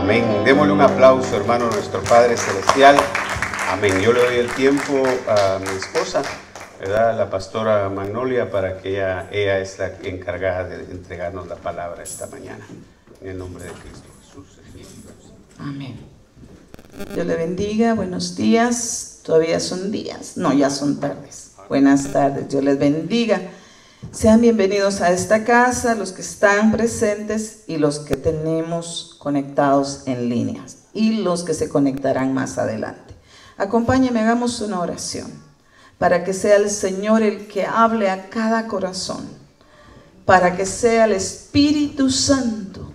Amén. Démosle un aplauso, hermano, a nuestro Padre Celestial. Amén. Yo le doy el tiempo a mi esposa, ¿verdad? La pastora Magnolia, para que ella es la encargada de entregarnos la palabra esta mañana. En el nombre de Cristo Jesús. Amén. Dios le bendiga, buenos días. Todavía son días, no, ya son tardes. Buenas tardes, Dios les bendiga. Sean bienvenidos a esta casa, los que están presentes y los que tenemos conectados en línea y los que se conectarán más adelante. Acompáñenme, hagamos una oración para que sea el Señor el que hable a cada corazón, para que sea el Espíritu Santo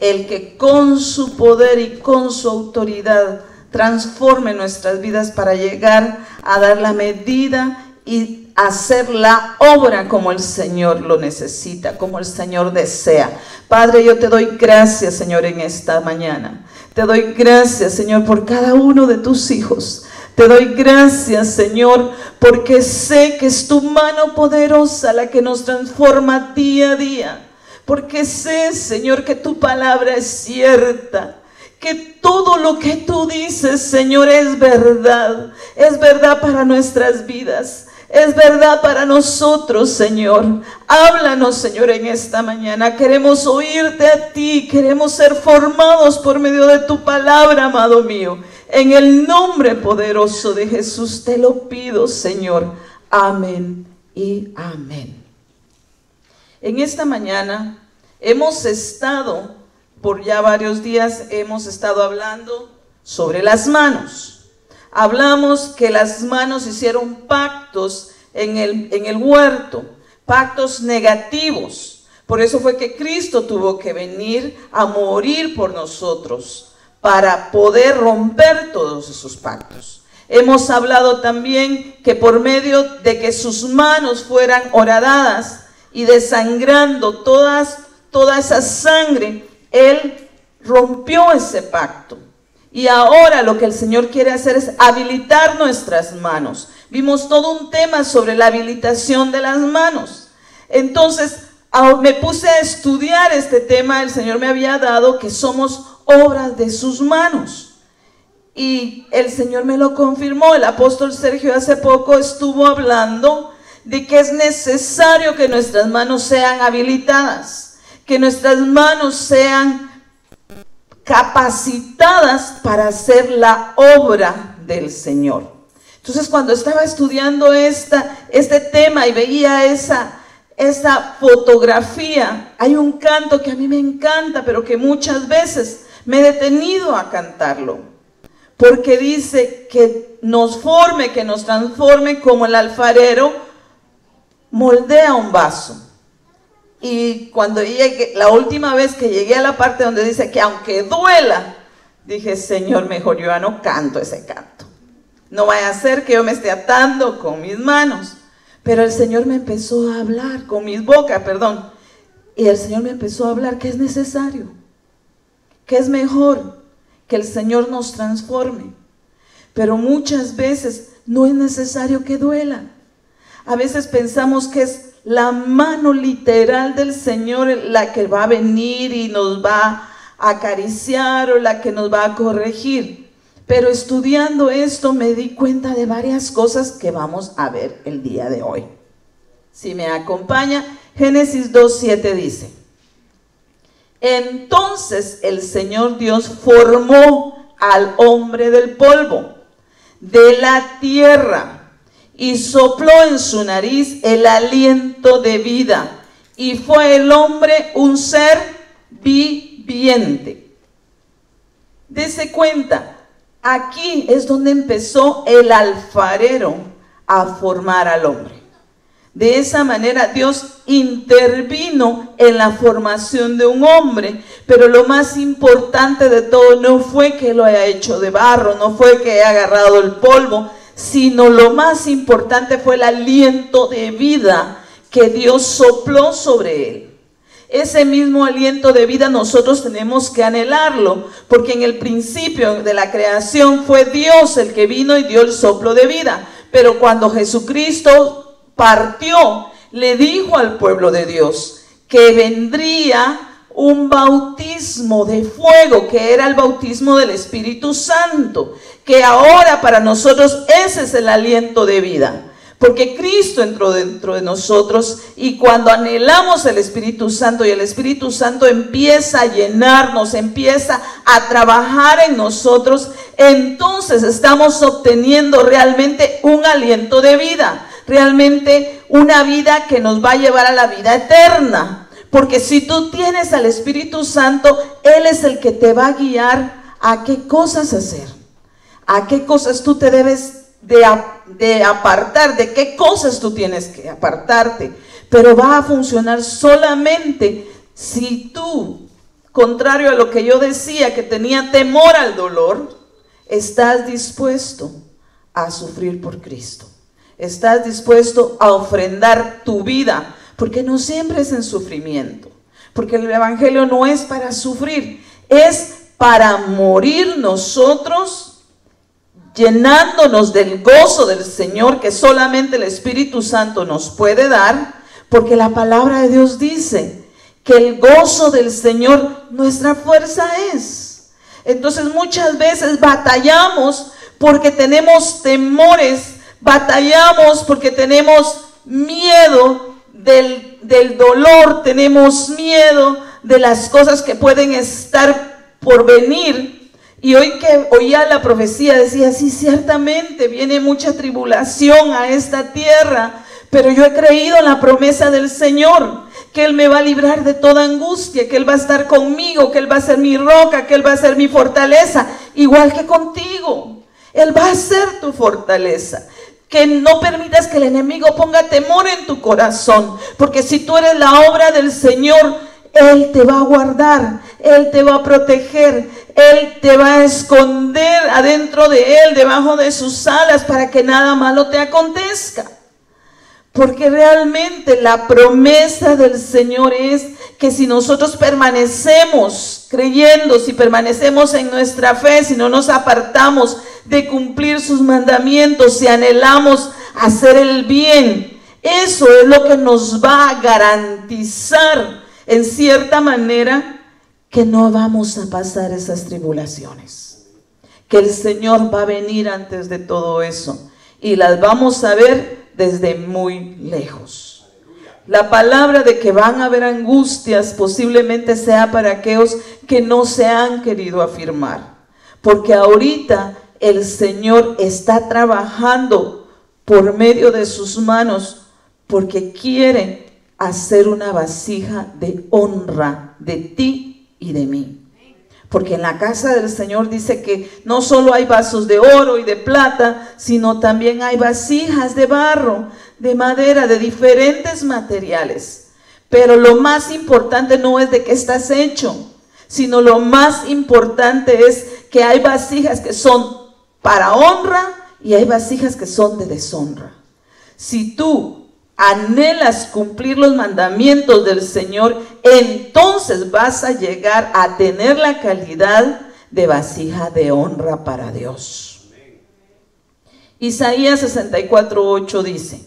el que con su poder y con su autoridad transforme nuestras vidas para llegar a dar la medida y hacer la obra como el Señor lo necesita, como el Señor desea. Padre, yo te doy gracias, Señor, en esta mañana. Te doy gracias, Señor, por cada uno de tus hijos. Te doy gracias, Señor, porque sé que es tu mano poderosa la que nos transforma día a día. Porque sé, Señor, que tu palabra es cierta, que todo lo que tú dices, Señor, es verdad para nuestras vidas, es verdad para nosotros, Señor. Háblanos, Señor, en esta mañana. Queremos oírte a ti, queremos ser formados por medio de tu palabra, amado mío. En el nombre poderoso de Jesús te lo pido, Señor. Amén y amén. En esta mañana hemos estado, por ya varios días, hemos estado hablando sobre las manos. Hablamos que las manos hicieron pactos en el huerto, pactos negativos. Por eso fue que Cristo tuvo que venir a morir por nosotros, para poder romper todos esos pactos. Hemos hablado también que por medio de que sus manos fueran horadadas y desangrando toda esa sangre, Él rompió ese pacto. Y ahora lo que el Señor quiere hacer es habilitar nuestras manos. Vimos todo un tema sobre la habilitación de las manos. Entonces me puse a estudiar este tema. El Señor me había dado que somos obras de sus manos. Y el Señor me lo confirmó. El apóstol Sergio hace poco estuvo hablando de que es necesario que nuestras manos sean habilitadas, que nuestras manos sean capacitadas para hacer la obra del Señor. Entonces, cuando estaba estudiando este tema y veía esa fotografía, hay un canto que a mí me encanta, pero que muchas veces me he detenido a cantarlo, porque dice que nos transforme como el alfarero moldea un vaso. Y cuando llegué, la última vez que llegué a la parte donde dice que aunque duela, dije, Señor, mejor yo ya no canto ese canto. No vaya a ser que yo me esté atando con mis manos. Pero el Señor me empezó a hablar, con mis bocas, perdón. Y el Señor me empezó a hablar que es necesario, que es mejor que el Señor nos transforme. Pero muchas veces no es necesario que duela. A veces pensamos que es la mano literal del Señor la que va a venir y nos va a acariciar o la que nos va a corregir. Pero estudiando esto me di cuenta de varias cosas que vamos a ver el día de hoy. Si me acompaña, Génesis 2:7 dice: entonces el Señor Dios formó al hombre del polvo de la tierra y sopló en su nariz el aliento de vida, y fue el hombre un ser viviente. Dese cuenta, aquí es donde empezó el alfarero a formar al hombre. De esa manera Dios intervino en la formación de un hombre, pero lo más importante de todo no fue que lo haya hecho de barro, no fue que haya agarrado el polvo, sino lo más importante fue el aliento de vida que Dios sopló sobre él. Ese mismo aliento de vida nosotros tenemos que anhelarlo, porque en el principio de la creación fue Dios el que vino y dio el soplo de vida. Pero cuando Jesucristo partió, le dijo al pueblo de Dios que vendría un bautismo de fuego, que era el bautismo del Espíritu Santo, que ahora para nosotros ese es el aliento de vida. Porque Cristo entró dentro de nosotros, y cuando anhelamos el Espíritu Santo y el Espíritu Santo empieza a llenarnos, empieza a trabajar en nosotros, entonces estamos obteniendo realmente un aliento de vida, realmente una vida que nos va a llevar a la vida eterna. Porque si tú tienes al Espíritu Santo, Él es el que te va a guiar a qué cosas hacer, a qué cosas tú te debes de apartar, de qué cosas tú tienes que apartarte. Pero va a funcionar solamente si tú, contrario a lo que yo decía, que tenía temor al dolor, estás dispuesto a sufrir por Cristo. Estás dispuesto a ofrendar tu vida, porque no siempre es en sufrimiento, porque el evangelio no es para sufrir, es para morir nosotros, llenándonos del gozo del Señor que solamente el Espíritu Santo nos puede dar, porque la palabra de Dios dice que el gozo del Señor nuestra fuerza es. Entonces muchas veces batallamos porque tenemos temores, batallamos porque tenemos miedo del dolor, tenemos miedo de las cosas que pueden estar por venir. Y hoy que oía la profecía decía, sí, ciertamente viene mucha tribulación a esta tierra, pero yo he creído en la promesa del Señor, que Él me va a librar de toda angustia, que Él va a estar conmigo, que Él va a ser mi roca, que Él va a ser mi fortaleza, igual que contigo. Él va a ser tu fortaleza. Que no permitas que el enemigo ponga temor en tu corazón, porque si tú eres la obra del Señor, Él te va a guardar, Él te va a proteger, Él te va a esconder adentro de Él, debajo de sus alas, para que nada malo te acontezca. Porque realmente la promesa del Señor es que si nosotros permanecemos creyendo, si permanecemos en nuestra fe, si no nos apartamos de cumplir sus mandamientos, si anhelamos hacer el bien, eso es lo que nos va a garantizar en cierta manera que no vamos a pasar esas tribulaciones, que el Señor va a venir antes de todo eso y las vamos a ver desde muy lejos. La palabra de que van a haber angustias posiblemente sea para aquellos que no se han querido afirmar, porque ahorita el Señor está trabajando por medio de sus manos, porque quiere hacer una vasija de honra de ti y de mí. Porque en la casa del Señor dice que no solo hay vasos de oro y de plata, sino también hay vasijas de barro, de madera, de diferentes materiales. Pero lo más importante no es de qué estás hecho, sino lo más importante es que hay vasijas que son para honra y hay vasijas que son de deshonra. Si tú anhelas cumplir los mandamientos del Señor, entonces vas a llegar a tener la calidad de vasija de honra para Dios. Isaías 64:8 dice: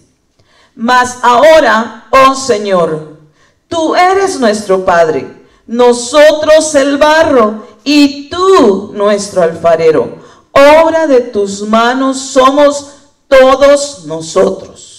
mas ahora, oh Señor, tú eres nuestro Padre, nosotros el barro y tú nuestro alfarero, obra de tus manos somos todos nosotros.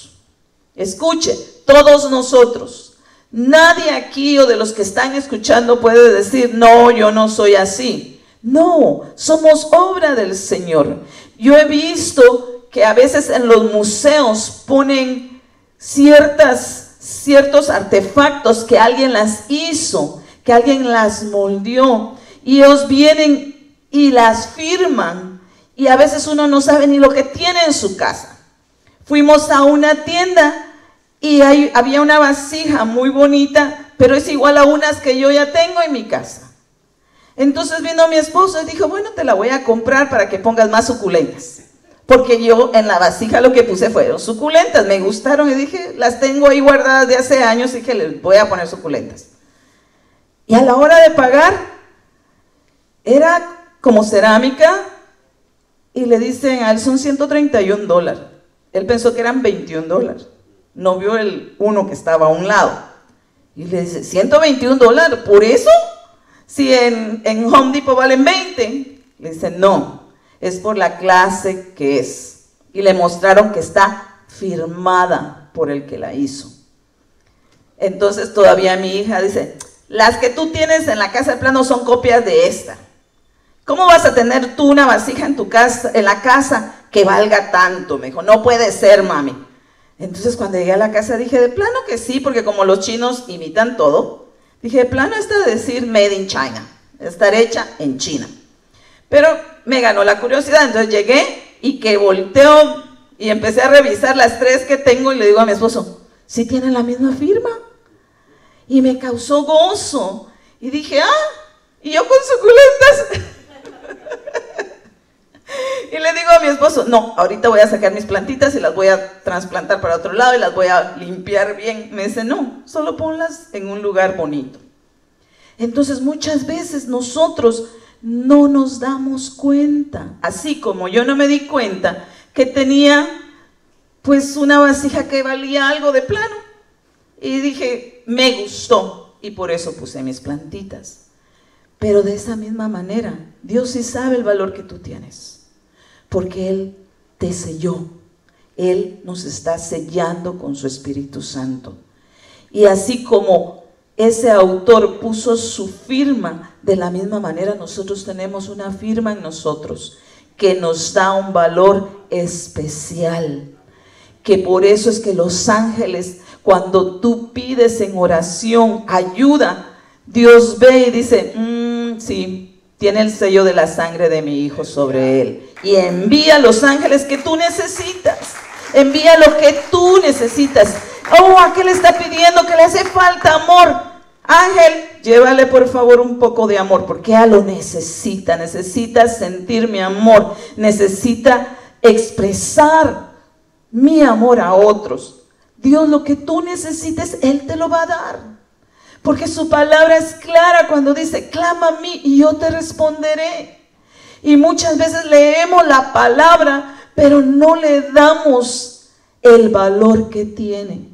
Escuche, todos nosotros. Nadie aquí o de los que están escuchando puede decir, no, yo no soy así. No, somos obra del Señor. Yo he visto que a veces en los museos ponen ciertos artefactos que alguien las hizo, que alguien las moldeó, y ellos vienen y las firman, y a veces uno no sabe ni lo que tiene en su casa. Fuimos a una tienda y había una vasija muy bonita, pero es igual a unas que yo ya tengo en mi casa. Entonces vino mi esposo y dijo, bueno, te la voy a comprar para que pongas más suculentas. Porque yo en la vasija lo que puse fueron suculentas, me gustaron y dije, las tengo ahí guardadas de hace años y dije, les voy a poner suculentas. Y a la hora de pagar, era como cerámica y le dicen a él, son $131. Él pensó que eran $21, no vio el uno que estaba a un lado. Y le dice, $121, ¿por eso? Si en Home Depot valen 20. Le dice, no, es por la clase que es. Y le mostraron que está firmada por el que la hizo. Entonces todavía mi hija dice, las que tú tienes en la casa de plano son copias de esta. ¿Cómo vas a tener tú una vasija en tu casa, en la casa que valga tanto? Me dijo, no puede ser, mami. Entonces cuando llegué a la casa dije, de plano que sí, porque como los chinos imitan todo, dije, de plano está de decir Made in China, estar hecha en China. Pero me ganó la curiosidad, entonces llegué y que volteo y empecé a revisar las 3 que tengo y le digo a mi esposo, ¿sí tienen la misma firma? Y me causó gozo. Y dije, y yo con suculentas. Y le digo a mi esposo, no, ahorita voy a sacar mis plantitas y las voy a trasplantar para otro lado y las voy a limpiar bien. Me dice, no, solo ponlas en un lugar bonito. Entonces muchas veces nosotros no nos damos cuenta, así como yo no me di cuenta que tenía pues una vasija que valía algo de plano. Y dije, me gustó y por eso puse mis plantitas. Pero de esa misma manera, Dios sí sabe el valor que tú tienes, porque Él te selló. Él nos está sellando con su Espíritu Santo. Y así como ese autor puso su firma, de la misma manera nosotros tenemos una firma en nosotros que nos da un valor especial. Que por eso es que los ángeles, cuando tú pides en oración ayuda, Dios ve y dice, sí, tiene el sello de la sangre de mi hijo sobre él. Y envía los ángeles que tú necesitas. Envía lo que tú necesitas. Oh, aquel está pidiendo que le hace falta amor. Ángel, llévale por favor un poco de amor, porque ella lo necesita. Necesita sentir mi amor. Necesita expresar mi amor a otros. Dios, lo que tú necesites, Él te lo va a dar. Porque su palabra es clara cuando dice, clama a mí y yo te responderé. Y muchas veces leemos la palabra, pero no le damos el valor que tiene.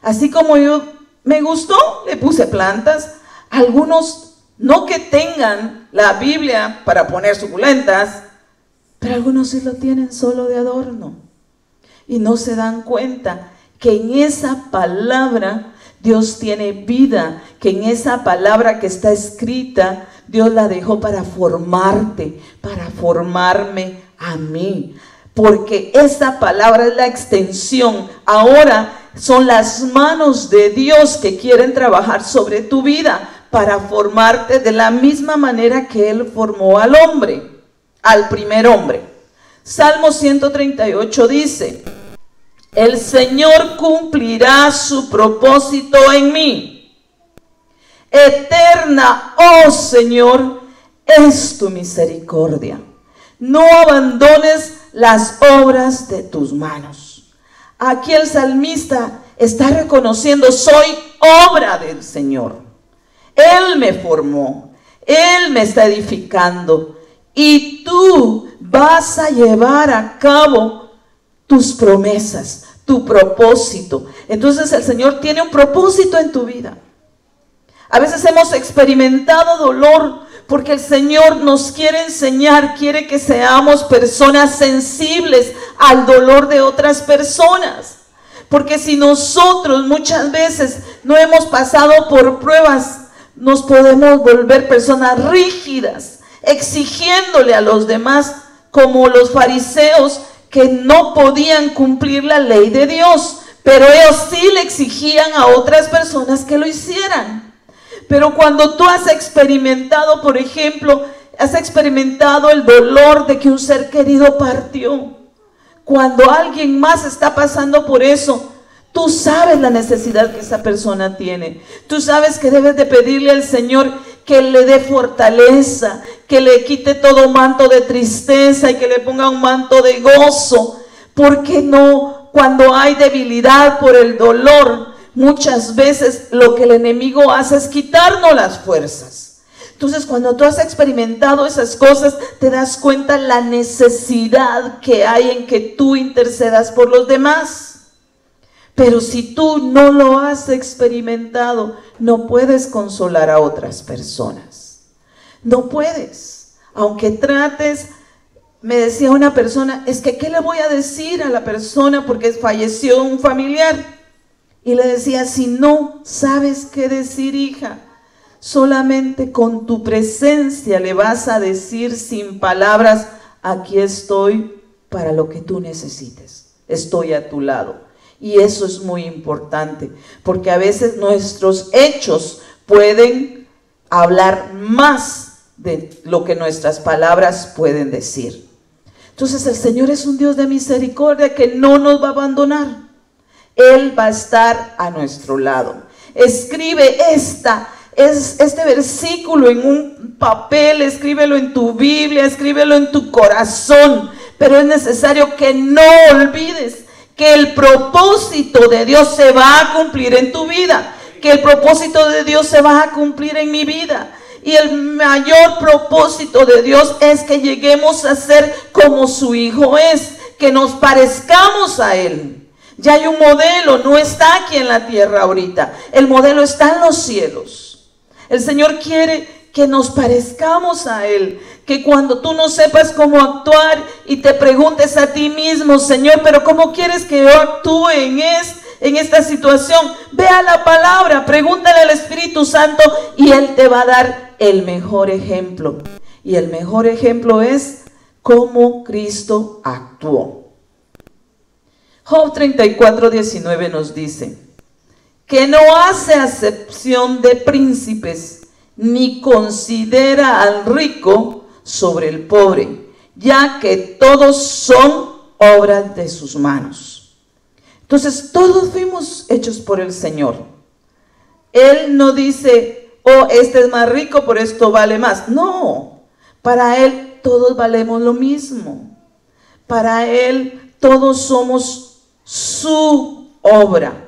Así como yo me gustó, le puse plantas. Algunos no que tengan la Biblia para poner suculentas, pero algunos sí lo tienen solo de adorno. Y no se dan cuenta que en esa palabra Dios tiene vida, que en esa palabra que está escrita, Dios la dejó para formarte, para formarme a mí. Porque esa palabra es la extensión. Ahora son las manos de Dios que quieren trabajar sobre tu vida para formarte de la misma manera que Él formó al hombre, al primer hombre. Salmo 138 dice, el Señor cumplirá su propósito en mí. Eterna, oh Señor, es tu misericordia. No abandones las obras de tus manos. Aquí el salmista está reconociendo, soy obra del Señor. Él me formó, Él me está edificando y tú vas a llevar a cabo tus promesas, tu propósito. Entonces el Señor tiene un propósito en tu vida. A veces hemos experimentado dolor porque el Señor nos quiere enseñar, quiere que seamos personas sensibles al dolor de otras personas. Porque si nosotros muchas veces no hemos pasado por pruebas, nos podemos volver personas rígidas, exigiéndole a los demás, como los fariseos que no podían cumplir la ley de Dios, pero ellos sí le exigían a otras personas que lo hicieran. Pero cuando tú has experimentado, por ejemplo, has experimentado el dolor de que un ser querido partió, cuando alguien más está pasando por eso, tú sabes la necesidad que esa persona tiene. Tú sabes que debes de pedirle al Señor que le dé fortaleza, que le quite todo manto de tristeza y que le ponga un manto de gozo. Porque no, cuando hay debilidad por el dolor, muchas veces lo que el enemigo hace es quitarnos las fuerzas. Entonces, cuando tú has experimentado esas cosas, te das cuenta la necesidad que hay en que tú intercedas por los demás. Pero si tú no lo has experimentado, no puedes consolar a otras personas. No puedes. Aunque trates, me decía una persona, es que ¿qué le voy a decir a la persona porque falleció un familiar? Y le decía, si no sabes qué decir, hija, solamente con tu presencia le vas a decir sin palabras, aquí estoy para lo que tú necesites. Estoy a tu lado. Y eso es muy importante, porque a veces nuestros hechos pueden hablar más de lo que nuestras palabras pueden decir. Entonces el Señor es un Dios de misericordia que no nos va a abandonar. Él va a estar a nuestro lado. Escribe este versículo en un papel, escríbelo en tu Biblia, escríbelo en tu corazón, pero es necesario que no olvides que el propósito de Dios se va a cumplir en tu vida, que el propósito de Dios se va a cumplir en mi vida. Y el mayor propósito de Dios es que lleguemos a ser como su Hijo es, que nos parezcamos a Él. Ya hay un modelo, no está aquí en la tierra ahorita, el modelo está en los cielos. El Señor quiere que nos parezcamos a Él, que cuando tú no sepas cómo actuar y te preguntes a ti mismo, Señor, pero ¿cómo quieres que yo actúe en esta situación? Ve a la palabra, pregúntale al Espíritu Santo y Él te va a dar el mejor ejemplo. Y el mejor ejemplo es cómo Cristo actuó. Job 34:19 nos dice que no hace acepción de príncipes, ni considera al rico sobre el pobre, ya que todos son obras de sus manos. Entonces todos fuimos hechos por el Señor. Él no dice, oh, este es más rico, por esto vale más. No, para Él todos valemos lo mismo. Para Él todos somos su obra.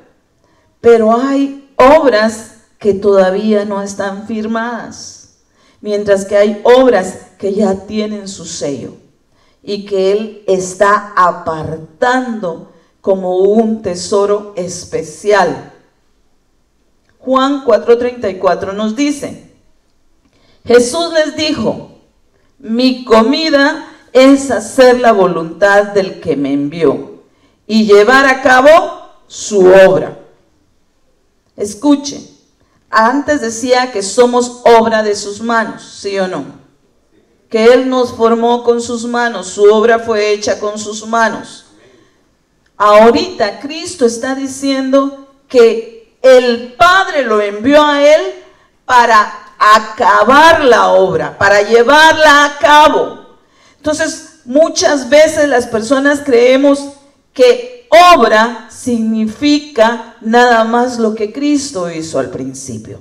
Pero hay obras que todavía no están firmadas, mientras que hay obras que ya tienen su sello y que Él está apartando como un tesoro especial. Juan 4:34 nos dice, Jesús les dijo, mi comida es hacer la voluntad del que me envió y llevar a cabo su obra. Escuche, antes decía que somos obra de sus manos, ¿sí o no? Que Él nos formó con sus manos, su obra fue hecha con sus manos. Ahorita Cristo está diciendo que el Padre lo envió a Él para acabar la obra, para llevarla a cabo. Entonces, muchas veces las personas creemos que obra significa nada más lo que Cristo hizo al principio.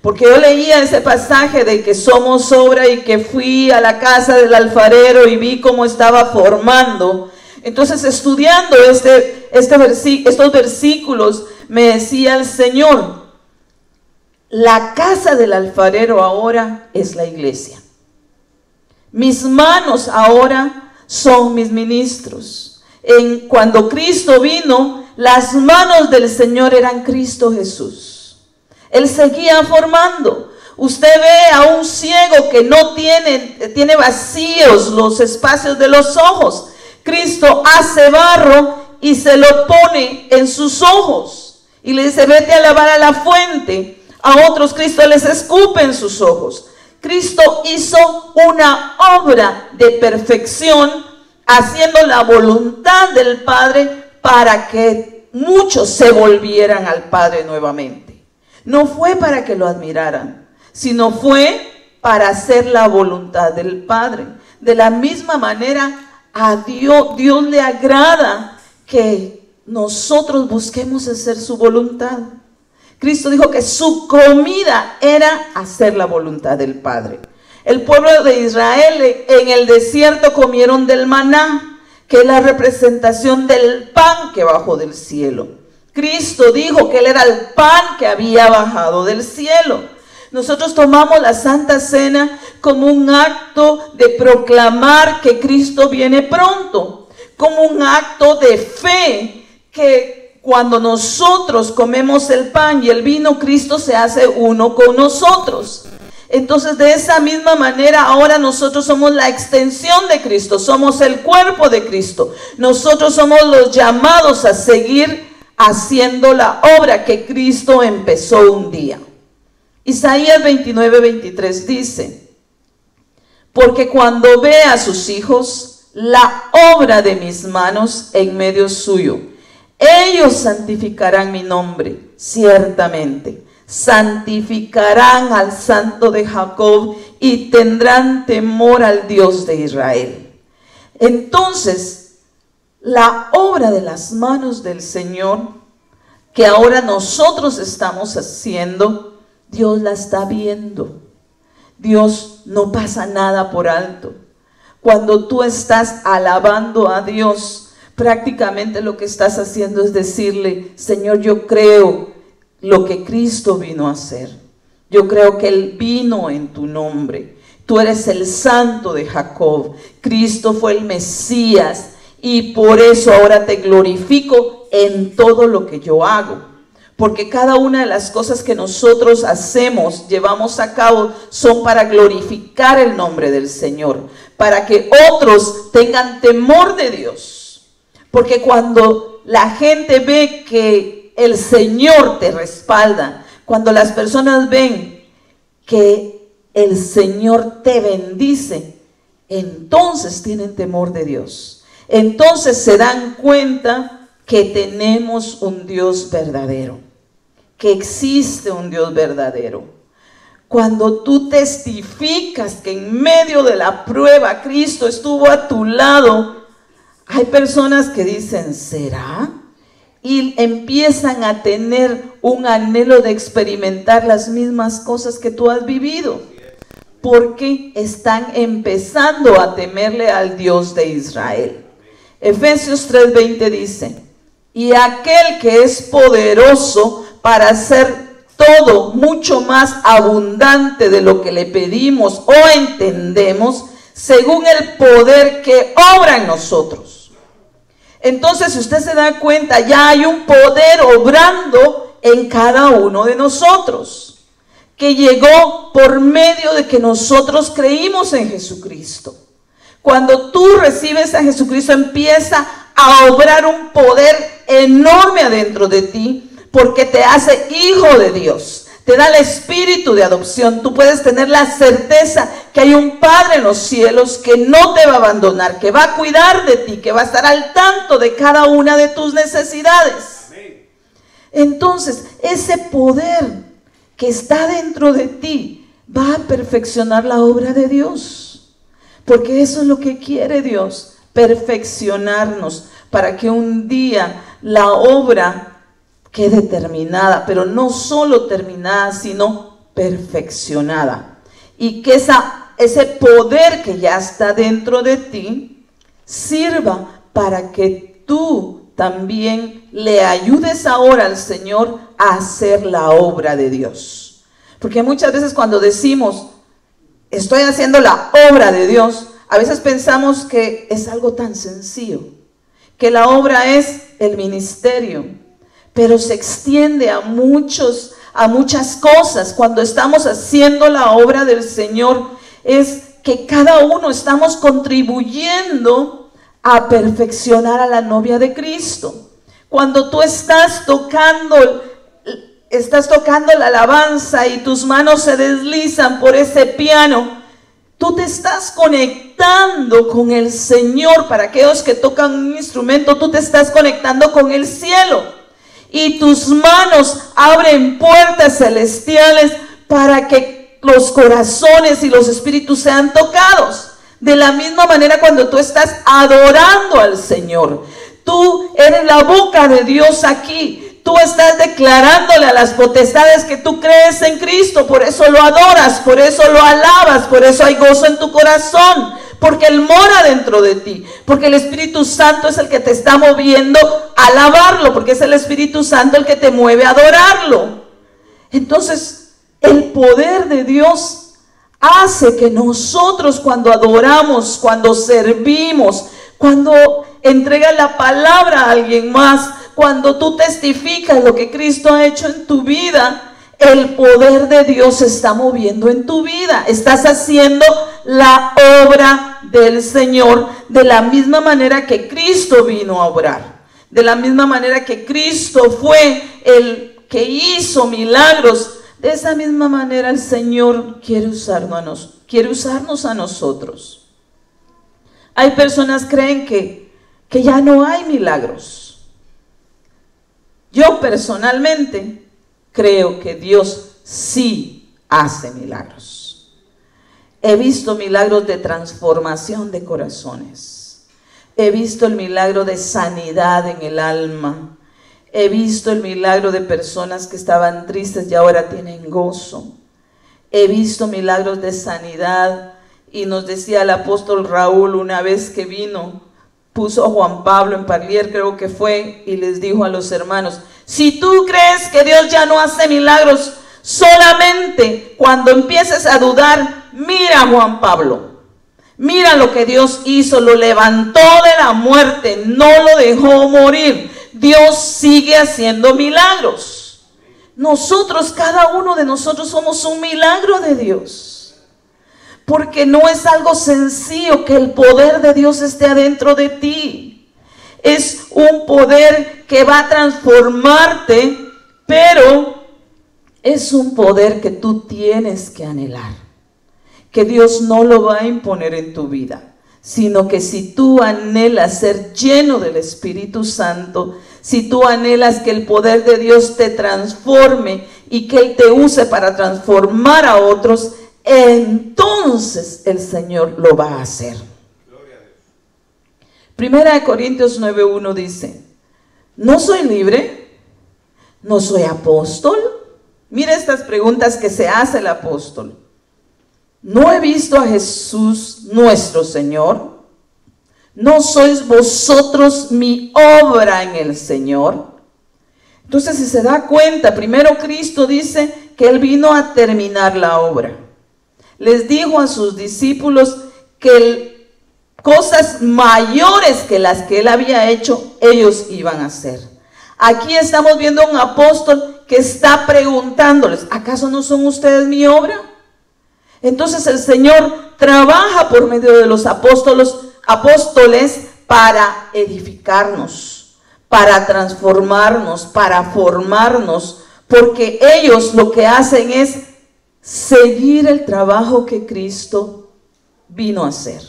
Porque yo leía ese pasaje de que somos obra y que fui a la casa del alfarero y vi cómo estaba formando. Entonces, estudiando estos versículos, me decía el Señor, la casa del alfarero ahora es la iglesia. Mis manos ahora son mis ministros. Cuando Cristo vino, las manos del Señor eran Cristo Jesús. Él seguía formando. Usted ve a un ciego que no tiene vacíos los espacios de los ojos. Cristo hace barro y se lo pone en sus ojos. Y le dice, vete a lavar a la fuente. A otros Cristo les escupe en sus ojos. Cristo hizo una obra de perfección, haciendo la voluntad del Padre para que muchos se volvieran al Padre nuevamente. No fue para que lo admiraran, sino fue para hacer la voluntad del Padre. De la misma manera, a Dios le agrada que nosotros busquemos hacer su voluntad. Cristo dijo que su comida era hacer la voluntad del Padre. El pueblo de Israel en el desierto comieron del maná, que es la representación del pan que bajó del cielo. Cristo dijo que Él era el pan que había bajado del cielo. Nosotros tomamos la Santa Cena como un acto de proclamar que Cristo viene pronto, como un acto de fe, que cuando nosotros comemos el pan y el vino, Cristo se hace uno con nosotros. Entonces, de esa misma manera, ahora nosotros somos la extensión de Cristo, somos el cuerpo de Cristo. Nosotros somos los llamados a seguir haciendo la obra que Cristo empezó un día. Isaías 29:23 dice: porque cuando ve a sus hijos la obra de mis manos en medio suyo, ellos santificarán mi nombre, ciertamente. Santificarán al Santo de Jacob y tendrán temor al Dios de Israel. Entonces, la obra de las manos del Señor, que ahora nosotros estamos haciendo, Dios la está viendo. Dios no pasa nada por alto. Cuando tú estás alabando a Dios, prácticamente lo que estás haciendo es decirle: Señor, yo creo lo que Cristo vino a hacer. Yo creo que Él vino en tu nombre. Tú eres el Santo de Jacob. Cristo fue el Mesías y por eso ahora te glorifico en todo lo que yo hago. Porque cada una de las cosas que nosotros hacemos, llevamos a cabo, son para glorificar el nombre del Señor, para que otros tengan temor de Dios. Porque cuando la gente ve que el Señor te respalda, cuando las personas ven que el Señor te bendice, entonces tienen temor de Dios. Entonces se dan cuenta que tenemos un Dios verdadero, que existe un Dios verdadero. Cuando tú testificas que en medio de la prueba Cristo estuvo a tu lado, hay personas que dicen: ¿será? Y empiezan a tener un anhelo de experimentar las mismas cosas que tú has vivido, porque están empezando a temerle al Dios de Israel. Efesios 3:20 dice: y aquel que es poderoso para hacer todo mucho más abundante de lo que le pedimos o entendemos, según el poder que obra en nosotros. Entonces, si usted se da cuenta, ya hay un poder obrando en cada uno de nosotros, que llegó por medio de que nosotros creímos en Jesucristo. Cuando tú recibes a Jesucristo, empieza a obrar un poder enorme adentro de ti, porque te hace hijo de Dios. Te da el espíritu de adopción. Tú puedes tener la certeza que hay un Padre en los cielos que no te va a abandonar, que va a cuidar de ti, que va a estar al tanto de cada una de tus necesidades. Amén. Entonces, ese poder que está dentro de ti va a perfeccionar la obra de Dios. Porque eso es lo que quiere Dios, perfeccionarnos, para que un día la obra quede terminada, pero no solo terminada, sino perfeccionada. Y que ese poder que ya está dentro de ti sirva para que tú también le ayudes ahora al Señor a hacer la obra de Dios. Porque muchas veces cuando decimos: estoy haciendo la obra de Dios, a veces pensamos que es algo tan sencillo, que la obra es el ministerio. Pero se extiende a muchas cosas. Cuando estamos haciendo la obra del Señor, es que cada uno estamos contribuyendo a perfeccionar a la novia de Cristo. Cuando tú estás tocando la alabanza y tus manos se deslizan por ese piano, tú te estás conectando con el Señor. Para aquellos que tocan un instrumento, tú te estás conectando con el cielo. Y tus manos abren puertas celestiales para que los corazones y los espíritus sean tocados. De la misma manera, cuando tú estás adorando al Señor, tú eres la boca de Dios aquí. Tú estás declarándole a las potestades que tú crees en Cristo. Por eso lo adoras, por eso lo alabas, por eso hay gozo en tu corazón. Porque Él mora dentro de ti, porque el Espíritu Santo es el que te está moviendo a alabarlo, porque es el Espíritu Santo el que te mueve a adorarlo. Entonces, el poder de Dios hace que nosotros, cuando adoramos, cuando servimos, cuando entregas la palabra a alguien más, cuando tú testificas lo que Cristo ha hecho en tu vida, el poder de Dios se está moviendo en tu vida. Estás haciendo la obra del Señor de la misma manera que Cristo vino a obrar. De la misma manera que Cristo fue el que hizo milagros, de esa misma manera el Señor quiere usarnos a nosotros. Hay personas que creen que ya no hay milagros. Yo personalmente creo que Dios sí hace milagros. He visto milagros de transformación de corazones. He visto el milagro de sanidad en el alma. He visto el milagro de personas que estaban tristes y ahora tienen gozo. He visto milagros de sanidad. Y nos decía el apóstol Raúl una vez que vino, puso a Juan Pablo en Parlier, creo que fue, y les dijo a los hermanos: si tú crees que Dios ya no hace milagros, solamente cuando empieces a dudar, mira a Juan Pablo. Mira lo que Dios hizo, lo levantó de la muerte, no lo dejó morir. Dios sigue haciendo milagros. Nosotros, cada uno de nosotros somos un milagro de Dios. Porque no es algo sencillo que el poder de Dios esté adentro de ti. Es un poder que va a transformarte, pero es un poder que tú tienes que anhelar. Que Dios no lo va a imponer en tu vida, sino que si tú anhelas ser lleno del Espíritu Santo, si tú anhelas que el poder de Dios te transforme y que Él te use para transformar a otros, entonces el Señor lo va a hacer. Primera de Corintios 9:1 dice: ¿no soy libre? ¿No soy apóstol? Mira estas preguntas que se hace el apóstol. ¿No he visto a Jesús nuestro Señor? ¿No sois vosotros mi obra en el Señor? Entonces, si se da cuenta, primero Cristo dice que Él vino a terminar la obra. Les dijo a sus discípulos que cosas mayores que las que Él había hecho, ellos iban a hacer. Aquí estamos viendo a un apóstol que está preguntándoles: ¿acaso no son ustedes mi obra? Entonces el Señor trabaja por medio de los apóstoles para edificarnos, para transformarnos, para formarnos, porque ellos lo que hacen es seguir el trabajo que Cristo vino a hacer.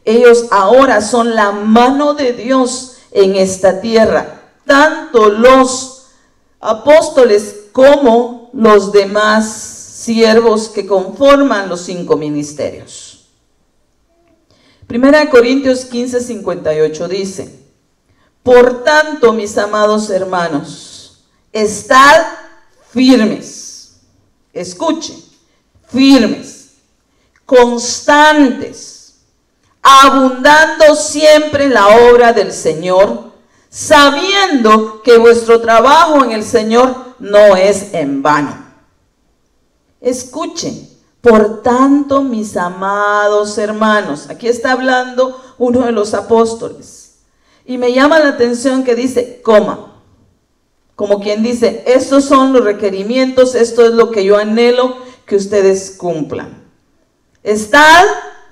Ellos ahora son la mano de Dios en esta tierra, tanto los apóstoles como los demás siervos que conforman los 5 ministerios. Primera de Corintios 15:58 dice: por tanto, mis amados hermanos, estad firmes. Escuchen, firmes, constantes, abundando siempre en la obra del Señor, sabiendo que vuestro trabajo en el Señor no es en vano. Escuchen, por tanto, mis amados hermanos, aquí está hablando uno de los apóstoles, y me llama la atención que dice coma, como quien dice: estos son los requerimientos, esto es lo que yo anhelo que ustedes cumplan. Estad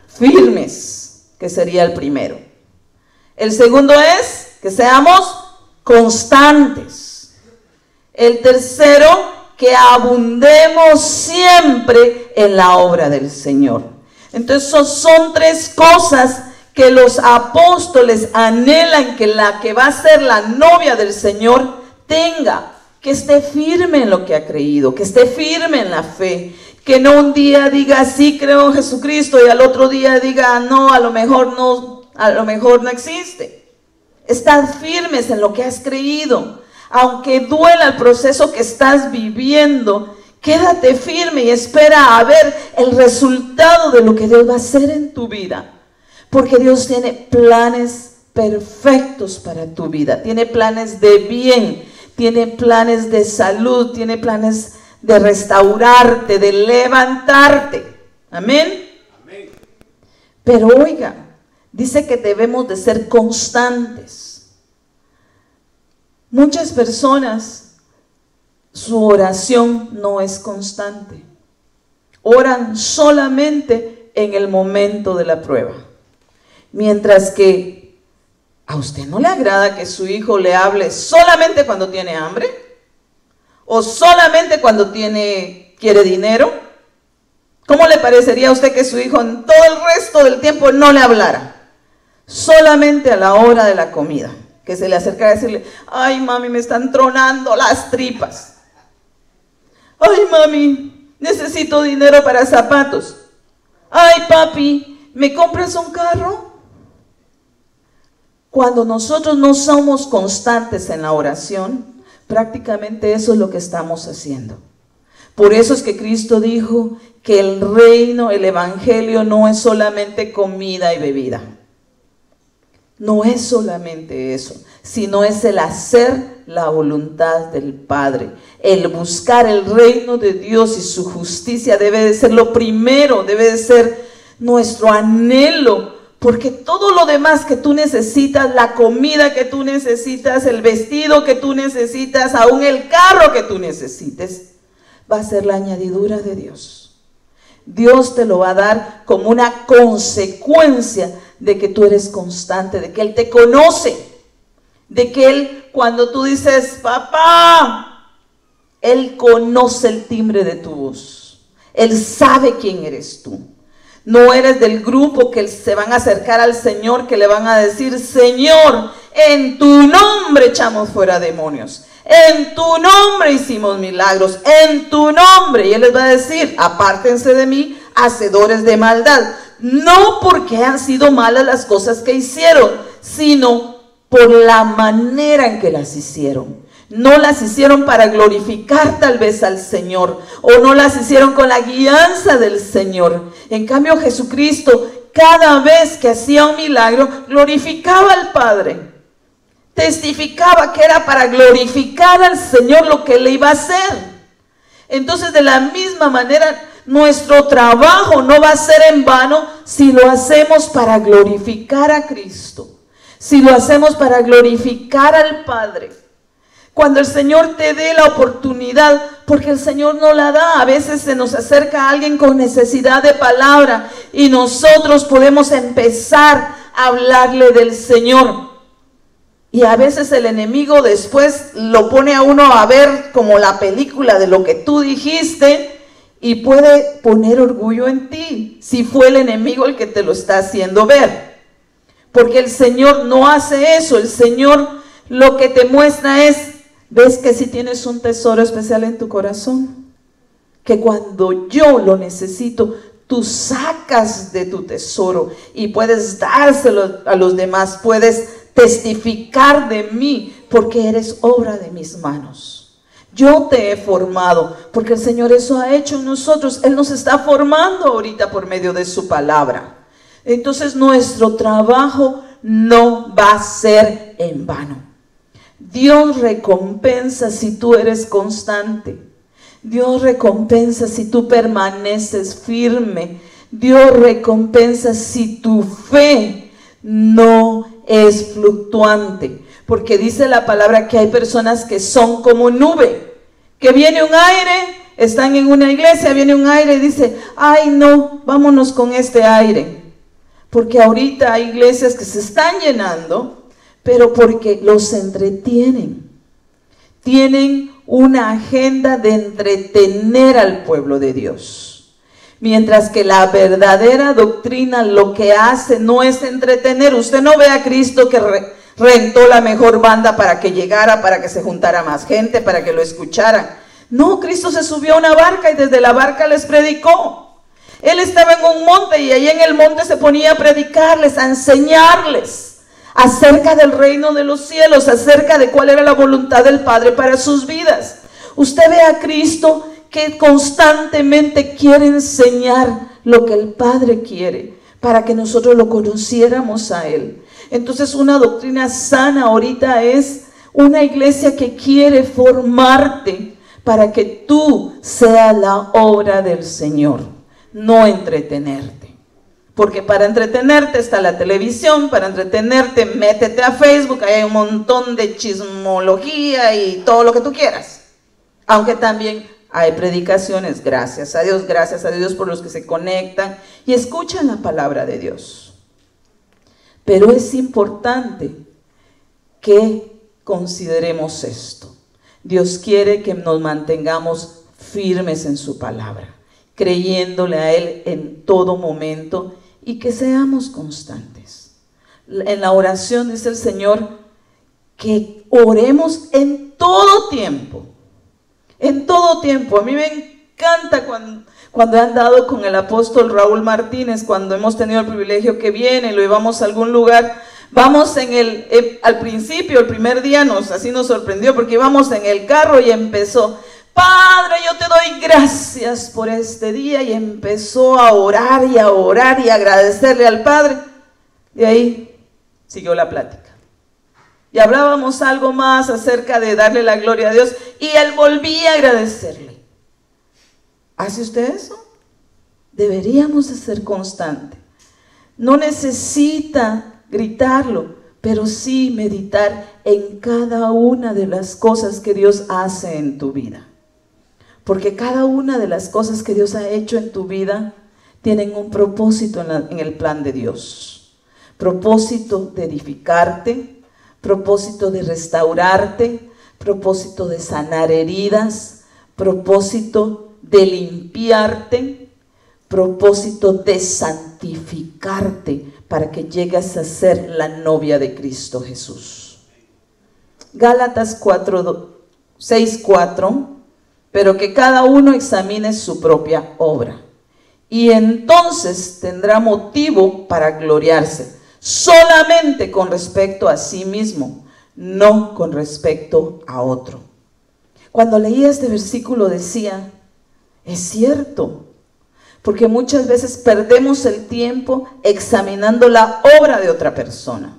firmes, que sería el primero. El segundo es que seamos constantes. El tercero, que abundemos siempre en la obra del Señor. Entonces son 3 cosas que los apóstoles anhelan que la que va a ser la novia del Señor tenga, que esté firme en lo que ha creído, que esté firme en la fe, que no un día diga sí creo en Jesucristo y al otro día diga no, a lo mejor no existe. Estad firmes en lo que has creído, aunque duela el proceso que estás viviendo, quédate firme y espera a ver el resultado de lo que Dios va a hacer en tu vida, porque Dios tiene planes perfectos para tu vida, tiene planes de bien, tiene planes de salud, tiene planes de restaurarte, de levantarte. Amén. Amén. Pero oiga, dice que debemos de ser constantes. Muchas personas, su oración no es constante. Oran solamente en el momento de la prueba. Mientras que a usted no le agrada que su hijo le hable solamente cuando tiene hambre o solamente cuando quiere dinero. ¿Cómo le parecería a usted que su hijo en todo el resto del tiempo no le hablara? Solamente a la hora de la comida, que se le acercara a decirle: ay mami, me están tronando las tripas. Ay mami, necesito dinero para zapatos. Ay papi, ¿me compras un carro? Cuando nosotros no somos constantes en la oración, prácticamente eso es lo que estamos haciendo. Por eso es que Cristo dijo que el reino, el evangelio no es solamente comida y bebida. No es solamente eso, sino es el hacer la voluntad del Padre. El buscar el reino de Dios y su justicia debe de ser lo primero, debe de ser nuestro anhelo. Porque todo lo demás que tú necesitas, la comida que tú necesitas, el vestido que tú necesitas, aún el carro que tú necesites, va a ser la añadidura de Dios. Dios te lo va a dar como una consecuencia de que tú eres constante, de que Él te conoce, de que Él, cuando tú dices papá, Él conoce el timbre de tu voz. Él sabe quién eres tú. No eres del grupo que se van a acercar al Señor, que le van a decir: Señor, en tu nombre echamos fuera demonios, en tu nombre hicimos milagros, en tu nombre. Y Él les va a decir: apártense de mí, hacedores de maldad. No porque han sido malas las cosas que hicieron, sino por la manera en que las hicieron. No las hicieron para glorificar tal vez al Señor, o no las hicieron con la guianza del Señor. En cambio, Jesucristo, cada vez que hacía un milagro, glorificaba al Padre. Testificaba que era para glorificar al Señor lo que Él iba a hacer. Entonces, de la misma manera, nuestro trabajo no va a ser en vano si lo hacemos para glorificar a Cristo, si lo hacemos para glorificar al Padre. Cuando el Señor te dé la oportunidad, porque el Señor no la da, a veces se nos acerca alguien con necesidad de palabra y nosotros podemos empezar a hablarle del Señor. Y a veces el enemigo después lo pone a uno a ver como la película de lo que tú dijiste y puede poner orgullo en ti, si fue el enemigo el que te lo está haciendo ver. Porque el Señor no hace eso. El Señor lo que te muestra es: ¿ves que si tienes un tesoro especial en tu corazón? Que cuando yo lo necesito, tú sacas de tu tesoro y puedes dárselo a los demás, puedes testificar de mí, porque eres obra de mis manos. Yo te he formado, porque el Señor eso ha hecho en nosotros. Él nos está formando ahorita por medio de su palabra. Entonces nuestro trabajo no va a ser en vano. Dios recompensa si tú eres constante. Dios recompensa si tú permaneces firme. Dios recompensa si tu fe no es fluctuante. Porque dice la palabra que hay personas que son como nube, que viene un aire, están en una iglesia, viene un aire y dice: ay no, vámonos con este aire. Porque ahorita hay iglesias que se están llenando, pero porque los entretienen. Tienen una agenda de entretener al pueblo de Dios. Mientras que la verdadera doctrina lo que hace no es entretener. Usted no ve a Cristo que rentó la mejor banda para que llegara, para que se juntara más gente, para que lo escucharan. No, Cristo se subió a una barca y desde la barca les predicó. Él estaba en un monte y ahí en el monte se ponía a predicarles, a enseñarles acerca del reino de los cielos, acerca de cuál era la voluntad del Padre para sus vidas. Usted ve a Cristo que constantemente quiere enseñar lo que el Padre quiere para que nosotros lo conociéramos a Él. Entonces, una doctrina sana ahorita es una iglesia que quiere formarte para que tú seas la obra del Señor, no entretenerte. Porque para entretenerte está la televisión, para entretenerte métete a Facebook, hay un montón de chismología y todo lo que tú quieras. Aunque también hay predicaciones, gracias a Dios por los que se conectan y escuchan la palabra de Dios. Pero es importante que consideremos esto. Dios quiere que nos mantengamos firmes en su palabra, creyéndole a Él en todo momento y que seamos constantes. En la oración dice el Señor que oremos en todo tiempo. En todo tiempo. A mí me encanta cuando he andado con el apóstol Raúl Martínez, cuando hemos tenido el privilegio que viene, lo llevamos a algún lugar. Vamos al principio, el primer día así nos sorprendió porque íbamos en el carro y empezó: Padre, yo te doy gracias por este día, y empezó a orar y agradecerle al Padre. Y ahí siguió la plática. Y hablábamos algo más acerca de darle la gloria a Dios y él volvía a agradecerle. ¿Hace usted eso? Deberíamos de ser constantes. No necesita gritarlo, pero sí meditar en cada una de las cosas que Dios hace en tu vida. Porque cada una de las cosas que Dios ha hecho en tu vida tienen un propósito en el plan de Dios. Propósito de edificarte, propósito de restaurarte, propósito de sanar heridas, propósito de limpiarte, propósito de santificarte para que llegues a ser la novia de Cristo Jesús. Gálatas 6:4, pero que cada uno examine su propia obra, y entonces tendrá motivo para gloriarse, solamente con respecto a sí mismo, no con respecto a otro. Cuando leía este versículo decía, es cierto, porque muchas veces perdemos el tiempo examinando la obra de otra persona,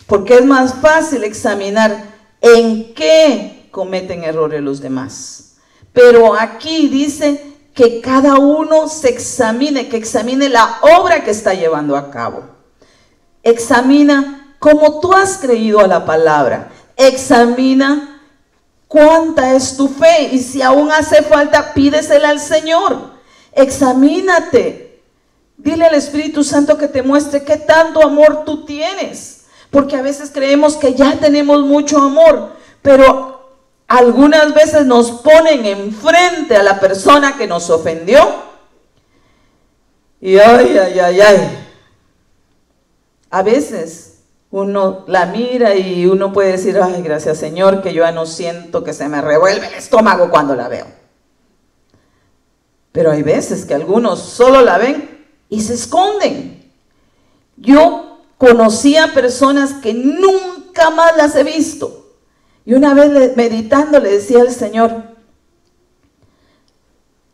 porque es más fácil examinar en qué cometen errores los demás. Pero aquí dice que cada uno se examine, que examine la obra que está llevando a cabo. Examina cómo tú has creído a la palabra. Examina cuánta es tu fe, y si aún hace falta, pídesela al Señor. Examínate. Dile al Espíritu Santo que te muestre qué tanto amor tú tienes. Porque a veces creemos que ya tenemos mucho amor, pero algunas veces nos ponen enfrente a la persona que nos ofendió. Y a veces uno la mira y uno puede decir, ay, gracias Señor, que yo ya no siento que se me revuelve el estómago cuando la veo. Pero hay veces que algunos solo la ven y se esconden. Yo conocí a personas que nunca más las he visto. Y una vez meditando le decía al Señor,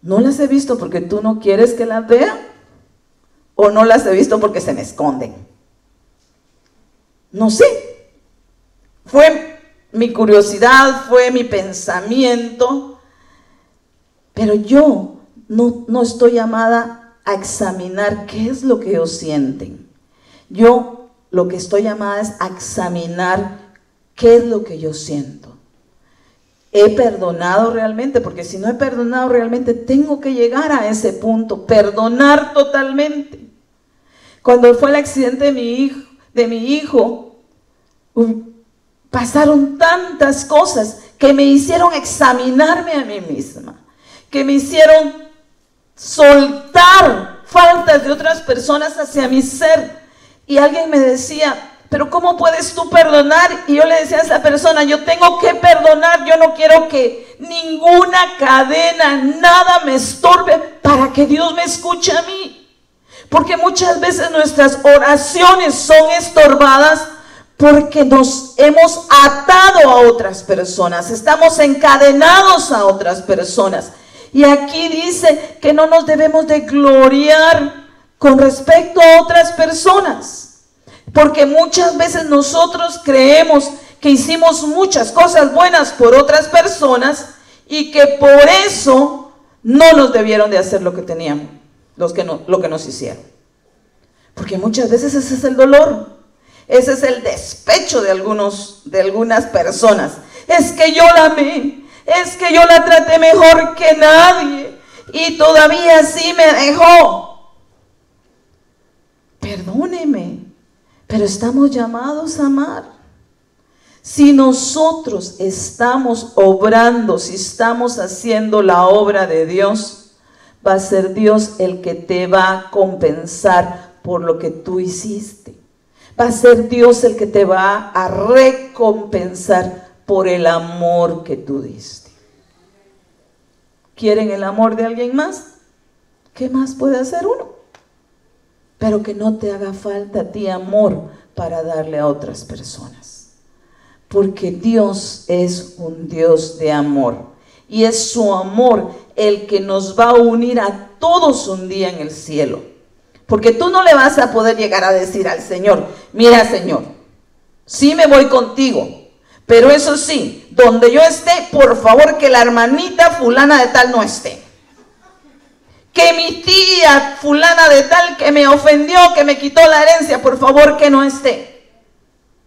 ¿no las he visto porque tú no quieres que las vea? ¿O no las he visto porque se me esconden? No sé. Fue mi curiosidad, fue mi pensamiento. Pero yo no estoy llamada a examinar qué es lo que ellos sienten. Yo lo que estoy llamada es a examinar qué es lo que yo siento. ¿He perdonado realmente? Porque si no he perdonado realmente, tengo que llegar a ese punto, perdonar totalmente. Cuando fue el accidente de mi hijo, pasaron tantas cosas que me hicieron examinarme a mí misma, que me hicieron soltar faltas de otras personas hacia mi ser. Y alguien me decía, pero ¿cómo puedes tú perdonar? Y yo le decía a esa persona, yo tengo que perdonar, yo no quiero que ninguna cadena, nada me estorbe para que Dios me escuche a mí. Porque muchas veces nuestras oraciones son estorbadas porque nos hemos atado a otras personas, estamos encadenados a otras personas. Y aquí dice que no nos debemos de gloriar con respecto a otras personas. Porque muchas veces nosotros creemos que hicimos muchas cosas buenas por otras personas y que por eso no nos debieron de hacer lo que teníamos, lo que nos hicieron. Porque muchas veces ese es el dolor, ese es el despecho de algunas personas. Es que yo la amé, es que yo la traté mejor que nadie y todavía así me dejó. Perdóneme, pero estamos llamados a amar. Si nosotros estamos obrando, si estamos haciendo la obra de Dios, va a ser Dios el que te va a compensar por lo que tú hiciste. Va a ser Dios el que te va a recompensar por el amor que tú diste. ¿Quieren el amor de alguien más? ¿Qué más puede hacer uno? Pero que no te haga falta a ti amor para darle a otras personas. Porque Dios es un Dios de amor. Y es su amor el que nos va a unir a todos un día en el cielo. Porque tú no le vas a poder llegar a decir al Señor, mira Señor, sí me voy contigo, pero eso sí, donde yo esté, por favor que la hermanita fulana de tal no esté. Que mi tía fulana de tal que me ofendió, que me quitó la herencia, por favor que no esté.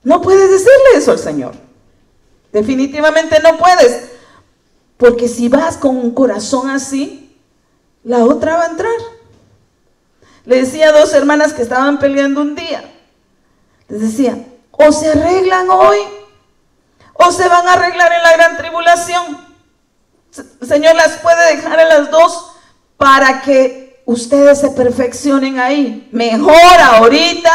No puedes decirle eso al Señor. Definitivamente no puedes. Porque si vas con un corazón así, la otra va a entrar. Le decía a dos hermanas que estaban peleando un día. Les decía, o se arreglan hoy, o se van a arreglar en la gran tribulación. El Señor las puede dejar a las dos para que ustedes se perfeccionen ahí. Mejor ahorita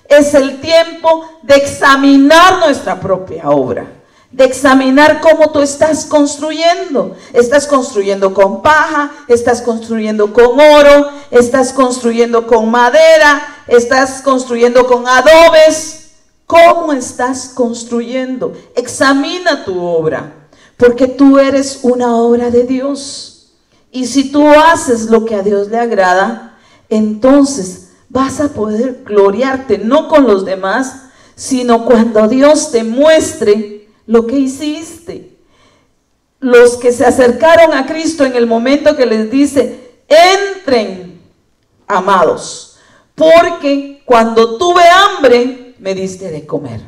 es el tiempo de examinar nuestra propia obra. De examinar cómo tú estás construyendo. Estás construyendo con paja, estás construyendo con oro, estás construyendo con madera, estás construyendo con adobes. ¿Cómo estás construyendo? Examina tu obra, porque tú eres una obra de Dios. Y si tú haces lo que a Dios le agrada, entonces vas a poder gloriarte, no con los demás, sino cuando Dios te muestre lo que hiciste. Los que se acercaron a Cristo en el momento que les dice, entren, amados, porque cuando tuve hambre, me diste de comer.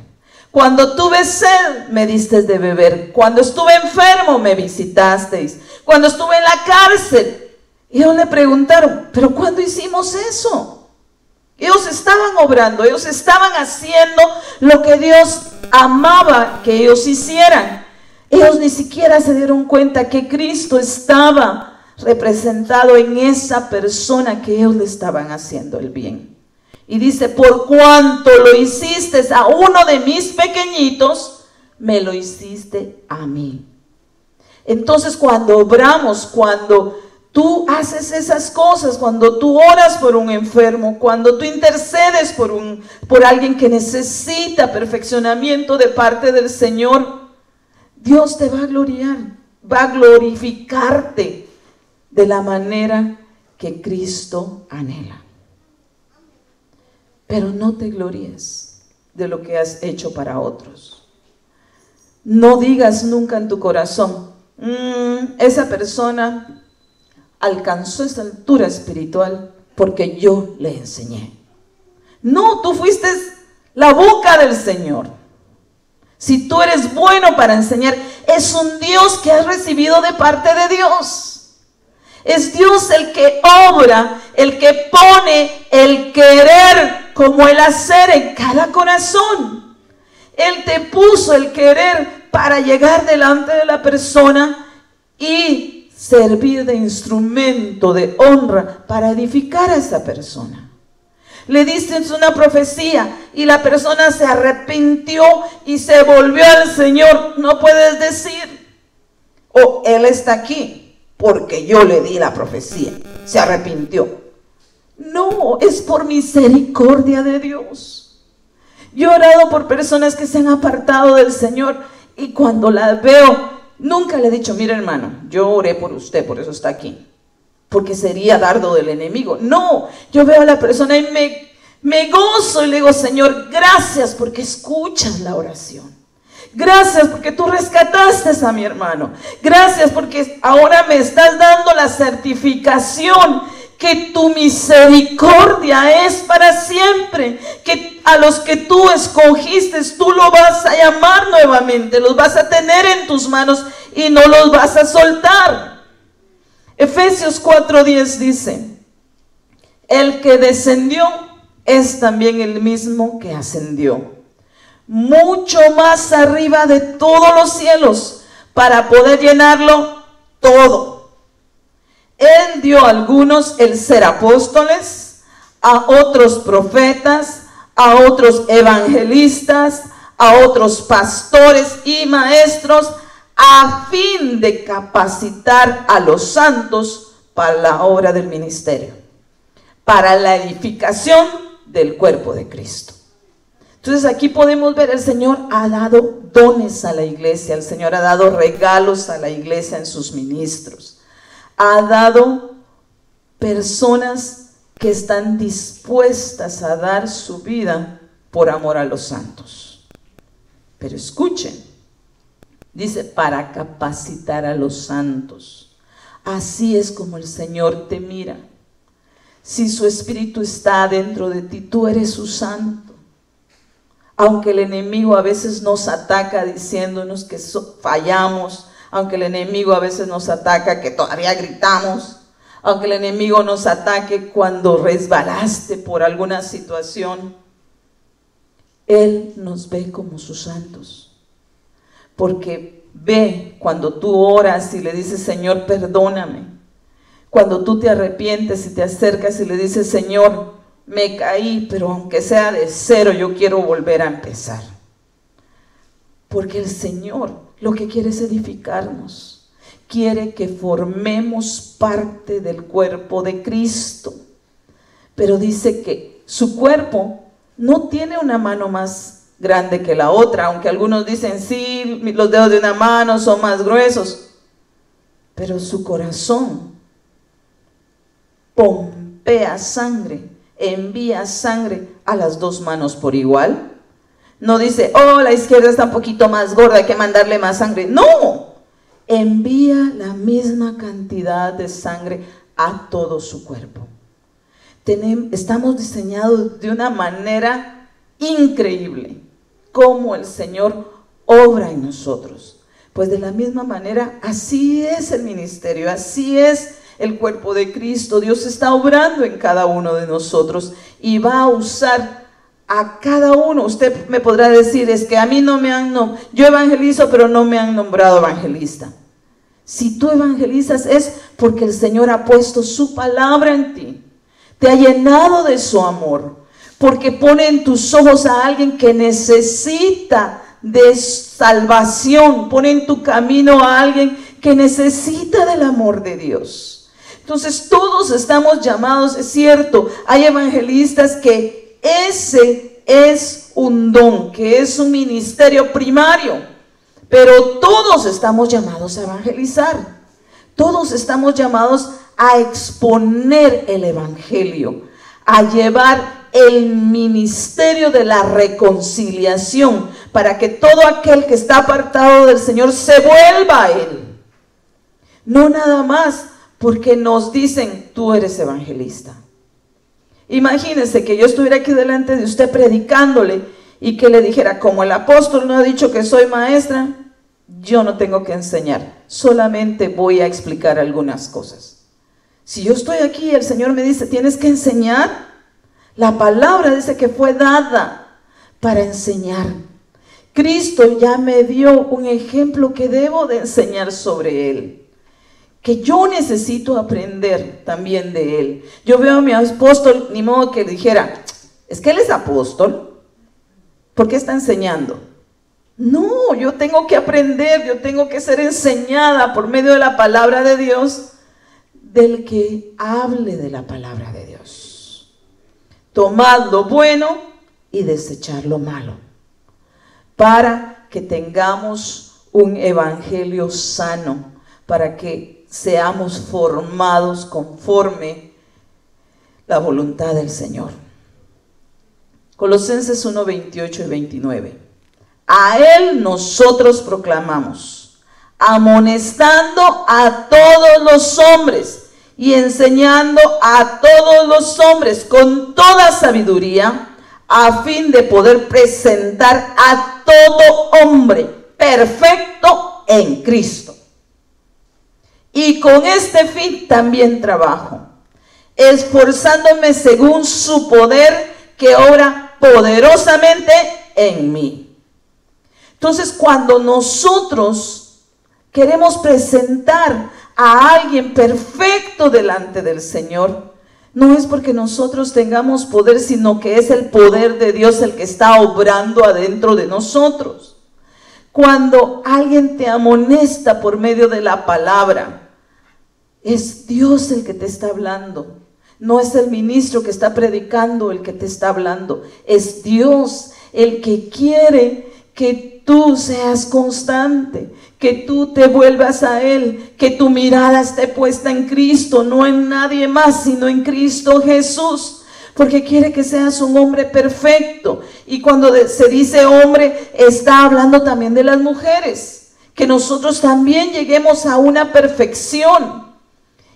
Cuando tuve sed, me diste de beber. Cuando estuve enfermo, me visitasteis. Cuando estuve en la cárcel. Y ellos le preguntaron, ¿pero cuándo hicimos eso? Ellos estaban obrando, ellos estaban haciendo lo que Dios amaba que ellos hicieran. Ellos ni siquiera se dieron cuenta que Cristo estaba representado en esa persona que ellos le estaban haciendo el bien. Y dice, por cuanto lo hiciste a uno de mis pequeñitos, me lo hiciste a mí. Entonces cuando obramos, cuando tú haces esas cosas, cuando tú oras por un enfermo, cuando tú intercedes por alguien que necesita perfeccionamiento de parte del Señor, Dios te va a gloriar, va a glorificarte de la manera que Cristo anhela. Pero no te glories de lo que has hecho para otros. No digas nunca en tu corazón, esa persona alcanzó esa altura espiritual porque yo le enseñé. No, tú fuiste la boca del Señor. Si tú eres bueno para enseñar, es un Dios que has recibido de parte de Dios. Es Dios el que obra, el que pone el querer como el hacer en cada corazón. Él te puso el querer para llegar delante de la persona y servir de instrumento de honra para edificar a esa persona. Le diste una profecía y la persona se arrepintió y se volvió al Señor. No puedes decir, oh, Él está aquí porque yo le di la profecía, se arrepintió. No, es por misericordia de Dios. Yo he orado por personas que se han apartado del Señor y cuando las veo, nunca le he dicho, mira hermano, yo oré por usted, por eso está aquí, porque sería dardo del enemigo. No, yo veo a la persona y me gozo y le digo, Señor, gracias porque escuchas la oración. Gracias porque tú rescataste a mi hermano. Gracias porque ahora me estás dando la certificación que tu misericordia es para siempre, que a los que tú escogiste, tú los vas a llamar nuevamente, los vas a tener en tus manos y no los vas a soltar. Efesios 4:10 dice: el que descendió es también el mismo que ascendió mucho más arriba de todos los cielos, para poder llenarlo todo. Él dio a algunos el ser apóstoles, a otros profetas, a otros evangelistas, a otros pastores y maestros, a fin de capacitar a los santos para la obra del ministerio, para la edificación del cuerpo de Cristo. Entonces aquí podemos ver, el Señor ha dado dones a la iglesia, el Señor ha dado regalos a la iglesia en sus ministros, ha dado personas que están dispuestas a dar su vida por amor a los santos. Pero escuchen, dice, para capacitar a los santos. Así es como el Señor te mira. Si su Espíritu está dentro de ti, tú eres su santo. Aunque el enemigo a veces nos ataca diciéndonos que fallamos, aunque el enemigo a veces nos ataca que todavía gritamos, aunque el enemigo nos ataque cuando resbalaste por alguna situación, Él nos ve como sus santos. Porque ve cuando tú oras y le dices, Señor, perdóname. Cuando tú te arrepientes y te acercas y le dices, Señor, me caí, pero aunque sea de cero, yo quiero volver a empezar. Porque el Señor lo que quiere es edificarnos. Quiere que formemos parte del cuerpo de Cristo. Pero dice que su cuerpo no tiene una mano más grande que la otra, aunque algunos dicen, sí, los dedos de una mano son más gruesos. Pero su corazón pompea sangre, envía sangre a las dos manos por igual. No dice, oh, la izquierda está un poquito más gorda, hay que mandarle más sangre. No, envía la misma cantidad de sangre a todo su cuerpo. Estamos diseñados de una manera increíble, como el Señor obra en nosotros. Pues de la misma manera, así es el ministerio, así es el cuerpo de Cristo. Dios está obrando en cada uno de nosotros y va a usar a cada uno. Usted me podrá decir, es que a mí no me han nombrado, yo evangelizo pero no me han nombrado evangelista. Si tú evangelizas es porque el Señor ha puesto su palabra en ti, te ha llenado de su amor, porque pone en tus ojos a alguien que necesita de salvación, pone en tu camino a alguien que necesita del amor de Dios. Entonces todos estamos llamados, es cierto, hay evangelistas que ese es un don, que es un ministerio primario, pero todos estamos llamados a evangelizar, todos estamos llamados a exponer el evangelio, a llevar el ministerio de la reconciliación, para que todo aquel que está apartado del Señor se vuelva a Él. No nada más porque nos dicen, tú eres evangelista. Imagínese que yo estuviera aquí delante de usted predicándole y que le dijera, como el apóstol no ha dicho que soy maestra, yo no tengo que enseñar, solamente voy a explicar algunas cosas. Si yo estoy aquí y el Señor me dice, tienes que enseñar, la palabra dice que fue dada para enseñar. Cristo ya me dio un ejemplo que debo de enseñar sobre Él, que yo necesito aprender también de Él. Yo veo a mi apóstol, ni modo que dijera, es que él es apóstol, ¿por qué está enseñando? No, yo tengo que aprender, yo tengo que ser enseñada por medio de la palabra de Dios, del que hable de la palabra de Dios. Tomad lo bueno y desechar lo malo, para que tengamos un evangelio sano, para que seamos formados conforme la voluntad del Señor. Colosenses 1, 28 y 29. A Él nosotros proclamamos, amonestando a todos los hombres y enseñando a todos los hombres con toda sabiduría, a fin de poder presentar a todo hombre perfecto en Cristo. Y con este fin también trabajo, esforzándome según su poder que obra poderosamente en mí. Entonces, cuando nosotros queremos presentar a alguien perfecto delante del Señor, no es porque nosotros tengamos poder, sino que es el poder de Dios el que está obrando adentro de nosotros. Cuando alguien te amonesta por medio de la palabra, es Dios el que te está hablando. No es el ministro que está predicando el que te está hablando. Es Dios el que quiere que tú seas constante, que tú te vuelvas a Él, que tu mirada esté puesta en Cristo, no en nadie más, sino en Cristo Jesús, porque quiere que seas un hombre perfecto. Y cuando se dice hombre, está hablando también de las mujeres, que nosotros también lleguemos a una perfección.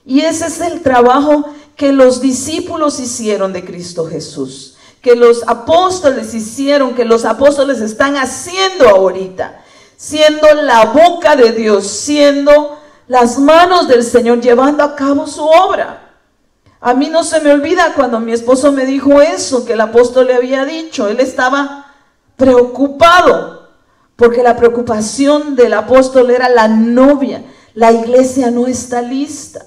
Y ese es el trabajo que los discípulos hicieron de Cristo Jesús, que los apóstoles hicieron, que los apóstoles están haciendo ahorita, siendo la boca de Dios, siendo las manos del Señor, llevando a cabo su obra. A mí no se me olvida cuando mi esposo me dijo eso, que el apóstol le había dicho. Él estaba preocupado, porque la preocupación del apóstol era la novia. La iglesia no está lista.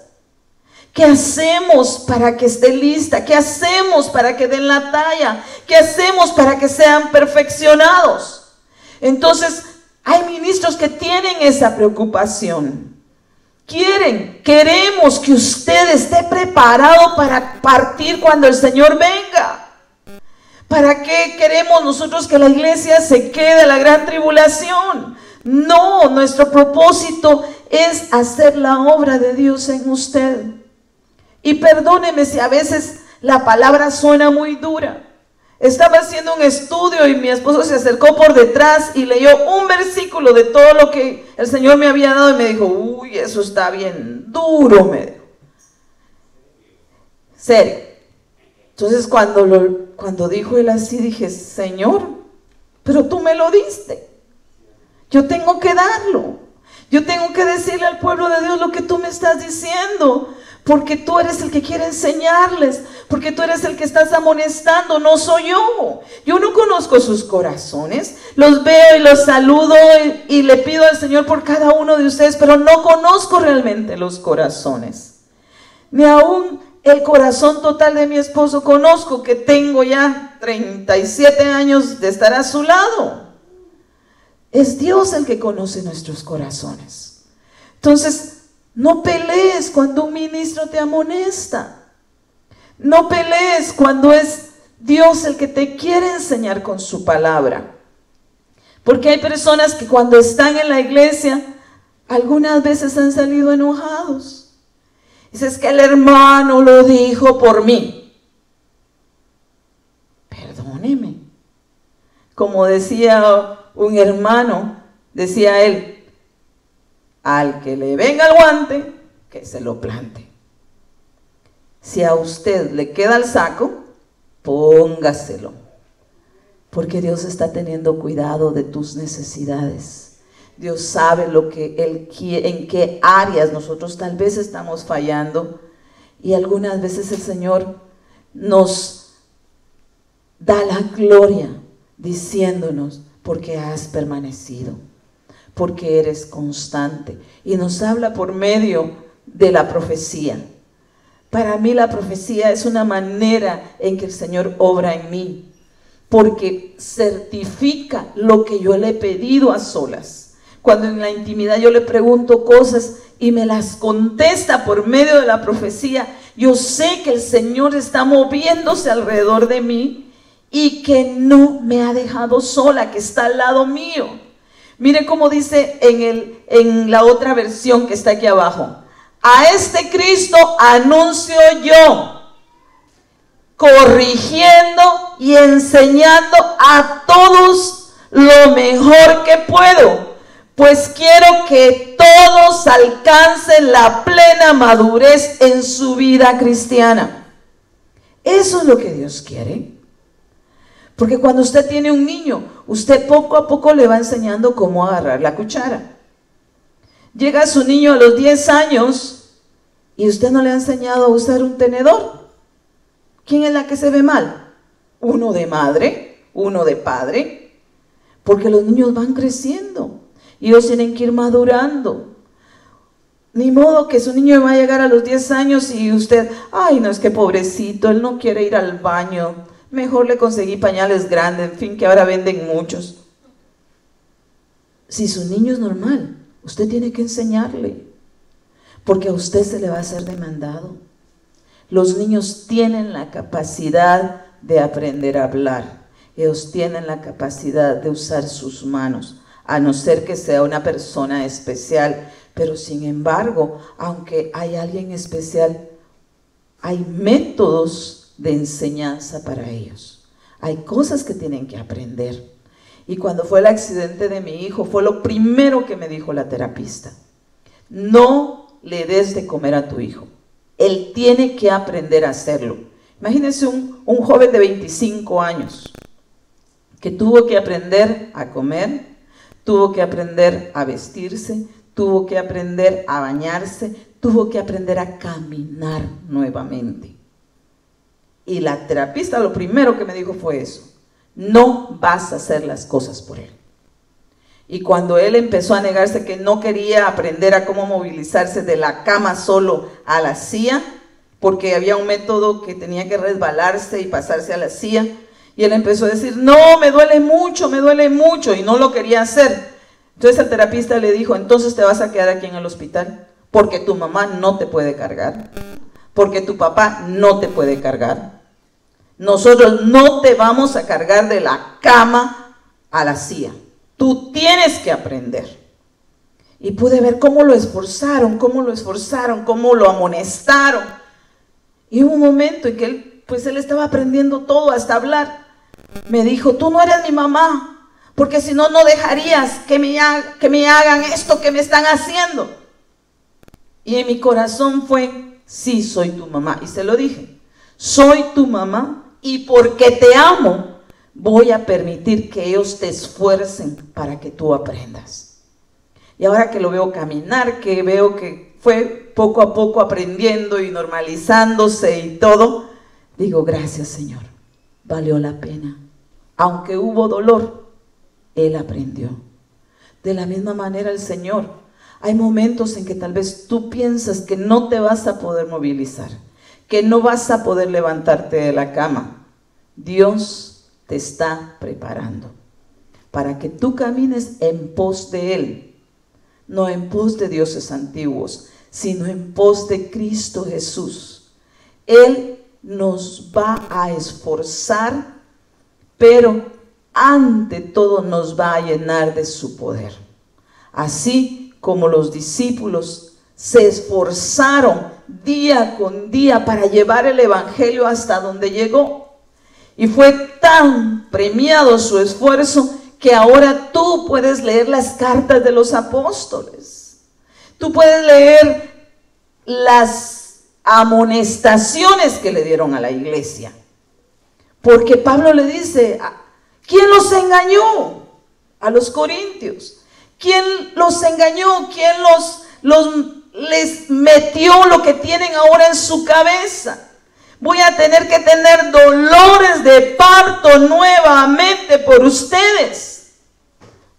¿Qué hacemos para que esté lista? ¿Qué hacemos para que den la talla? ¿Qué hacemos para que sean perfeccionados? Entonces, hay ministros que tienen esa preocupación. Queremos que usted esté preparado para partir cuando el Señor venga. ¿Para qué queremos nosotros que la iglesia se quede en la gran tribulación? No, nuestro propósito es hacer la obra de Dios en usted. Y perdóneme si a veces la palabra suena muy dura. Estaba haciendo un estudio y mi esposo se acercó por detrás y leyó un versículo de todo lo que el Señor me había dado y me dijo, uy, eso está bien duro, me dijo. Serio. Entonces cuando dijo él así, dije, Señor, pero tú me lo diste. Yo tengo que darlo. Yo tengo que decirle al pueblo de Dios lo que tú me estás diciendo. Porque tú eres el que quiere enseñarles, porque tú eres el que estás amonestando, no soy yo. Yo no conozco sus corazones, los veo y los saludo y le pido al Señor por cada uno de ustedes, pero no conozco realmente los corazones. Ni aún el corazón total de mi esposo conozco, que tengo ya 37 años de estar a su lado. Es Dios el que conoce nuestros corazones. Entonces, no pelees cuando un ministro te amonesta. No pelees cuando es Dios el que te quiere enseñar con su palabra. Porque hay personas que cuando están en la iglesia, algunas veces han salido enojados. Dices que el hermano lo dijo por mí. Perdóneme. Como decía un hermano, decía él, al que le venga el guante, que se lo plante. Si a usted le queda el saco, póngaselo. Porque Dios está teniendo cuidado de tus necesidades. Dios sabe lo que Él quiere, en qué áreas nosotros tal vez estamos fallando. Y algunas veces el Señor nos da la gloria diciéndonos, porque has permanecido, porque eres constante. Y nos habla por medio de la profecía. Para mí la profecía es una manera en que el Señor obra en mí, porque certifica lo que yo le he pedido a solas. Cuando en la intimidad yo le pregunto cosas y me las contesta por medio de la profecía, yo sé que el Señor está moviéndose alrededor de mí y que no me ha dejado sola, que está al lado mío. Mire cómo dice en la otra versión que está aquí abajo. A este Cristo anuncio yo, corrigiendo y enseñando a todos lo mejor que puedo, pues quiero que todos alcancen la plena madurez en su vida cristiana. Eso es lo que Dios quiere. Porque cuando usted tiene un niño, usted poco a poco le va enseñando cómo agarrar la cuchara. Llega su niño a los 10 años y usted no le ha enseñado a usar un tenedor. ¿Quién es la que se ve mal? Uno de madre, uno de padre. Porque los niños van creciendo y ellos tienen que ir madurando. Ni modo que su niño va a llegar a los 10 años y usted, ay, no, es que pobrecito, él no quiere ir al baño. Mejor le conseguí pañales grandes, en fin, que ahora venden muchos. Si su niño es normal, usted tiene que enseñarle, porque a usted se le va a ser demandado. Los niños tienen la capacidad de aprender a hablar. Ellos tienen la capacidad de usar sus manos, a no ser que sea una persona especial. Pero sin embargo, aunque hay alguien especial, hay métodos de enseñanza para ellos. Hay cosas que tienen que aprender. Y cuando fue el accidente de mi hijo, fue lo primero que me dijo la terapista: no le des de comer a tu hijo. Él tiene que aprender a hacerlo. Imagínense un joven de 25 años que tuvo que aprender a comer, tuvo que aprender a vestirse, tuvo que aprender a bañarse, tuvo que aprender a caminar nuevamente. Y la terapista lo primero que me dijo fue eso: no vas a hacer las cosas por él. Y cuando él empezó a negarse, que no quería aprender a cómo movilizarse de la cama solo a la silla, porque había un método que tenía que resbalarse y pasarse a la silla, y él empezó a decir, no, me duele mucho, y no lo quería hacer. Entonces el terapista le dijo, entonces te vas a quedar aquí en el hospital, porque tu mamá no te puede cargar, porque tu papá no te puede cargar. Nosotros no te vamos a cargar de la cama a la silla. Tú tienes que aprender. Y pude ver cómo lo esforzaron, cómo lo amonestaron. Y hubo un momento en que él estaba aprendiendo todo, hasta hablar. Me dijo, tú no eres mi mamá, porque si no, no dejarías que me hagan esto que me están haciendo. Y en mi corazón fue, sí, soy tu mamá. Y se lo dije, soy tu mamá. Y porque te amo, voy a permitir que ellos te esfuercen para que tú aprendas. Y ahora que lo veo caminar, que veo que fue poco a poco aprendiendo y normalizándose y todo, digo, gracias Señor, valió la pena. Aunque hubo dolor, Él aprendió. De la misma manera el Señor, hay momentos en que tal vez tú piensas que no te vas a poder movilizar, que no vas a poder levantarte de la cama. Dios te está preparando para que tú camines en pos de Él, no en pos de dioses antiguos, sino en pos de Cristo Jesús. Él nos va a esforzar, pero ante todo nos va a llenar de su poder. Así como los discípulos se esforzaron día con día para llevar el evangelio hasta donde llegó. Y fue tan premiado su esfuerzo que ahora tú puedes leer las cartas de los apóstoles. Tú puedes leer las amonestaciones que le dieron a la iglesia. Porque Pablo le dice, ¿quién los engañó? A los corintios. ¿Quién los engañó? ¿Quién les metió lo que tienen ahora en su cabeza? Voy a tener que tener dolores de parto nuevamente por ustedes.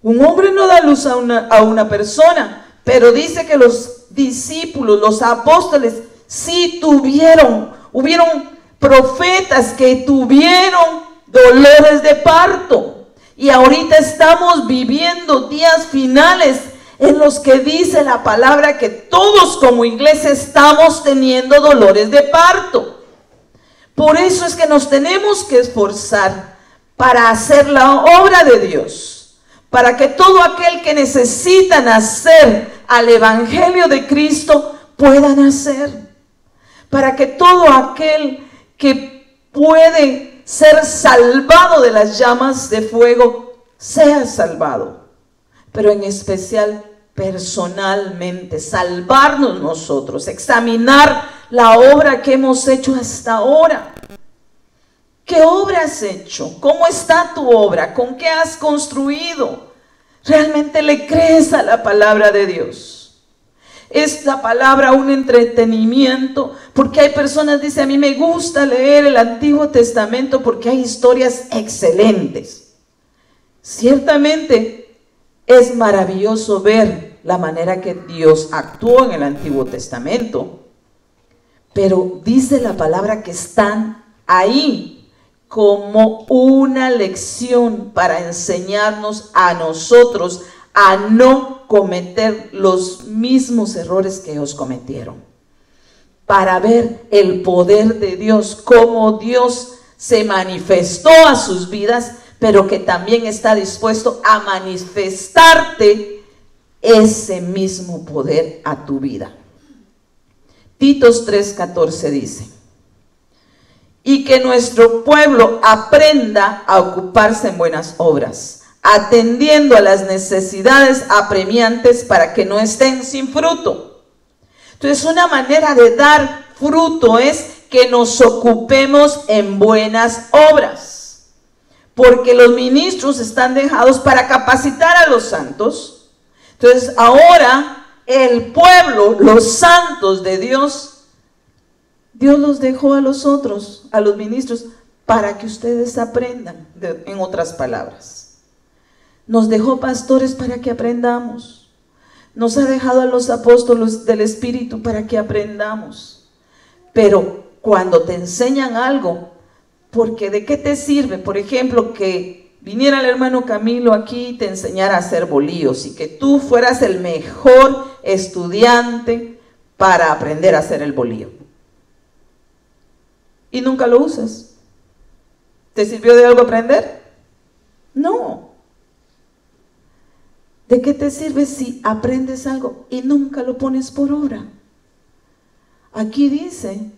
Un hombre no da luz a una persona, pero dice que los discípulos, los apóstoles, sí hubieron profetas que tuvieron dolores de parto. Y ahorita estamos viviendo días finales en los que dice la palabra que todos como iglesia estamos teniendo dolores de parto. Por eso es que nos tenemos que esforzar para hacer la obra de Dios, para que todo aquel que necesita nacer al evangelio de Cristo pueda nacer, para que todo aquel que puede ser salvado de las llamas de fuego sea salvado. pero en especial personalmente, salvarnos nosotros, examinar la obra que hemos hecho hasta ahora. ¿Qué obra has hecho? ¿Cómo está tu obra? ¿Con qué has construido? ¿Realmente le crees a la palabra de Dios? ¿Es la palabra un entretenimiento? Porque hay personas que dicen, a mí me gusta leer el Antiguo Testamento porque hay historias excelentes. Ciertamente es maravilloso ver la manera que Dios actuó en el Antiguo Testamento, pero dice la palabra que están ahí como una lección para enseñarnos a nosotros a no cometer los mismos errores que ellos cometieron, para ver el poder de Dios, cómo Dios se manifestó a sus vidas, pero que también está dispuesto a manifestarte ese mismo poder a tu vida. Titos 3:14 dice: y que nuestro pueblo aprenda a ocuparse en buenas obras, atendiendo a las necesidades apremiantes para que no estén sin fruto. Entonces, una manera de dar fruto es que nos ocupemos en buenas obras, porque los ministros están dejados para capacitar a los santos. Entonces, ahora el pueblo, los santos de Dios, Dios los dejó a los otros, a los ministros, para que ustedes aprendan, en otras palabras. Nos dejó pastores para que aprendamos. Nos ha dejado a los apóstoles del Espíritu para que aprendamos. Pero cuando te enseñan algo, porque ¿de qué te sirve? Por ejemplo, que viniera el hermano Camilo aquí y te enseñara a hacer bolillos y que tú fueras el mejor estudiante para aprender a hacer el bolillo. Y nunca lo usas. ¿Te sirvió de algo aprender? No. ¿De qué te sirve si aprendes algo y nunca lo pones por obra? Aquí dice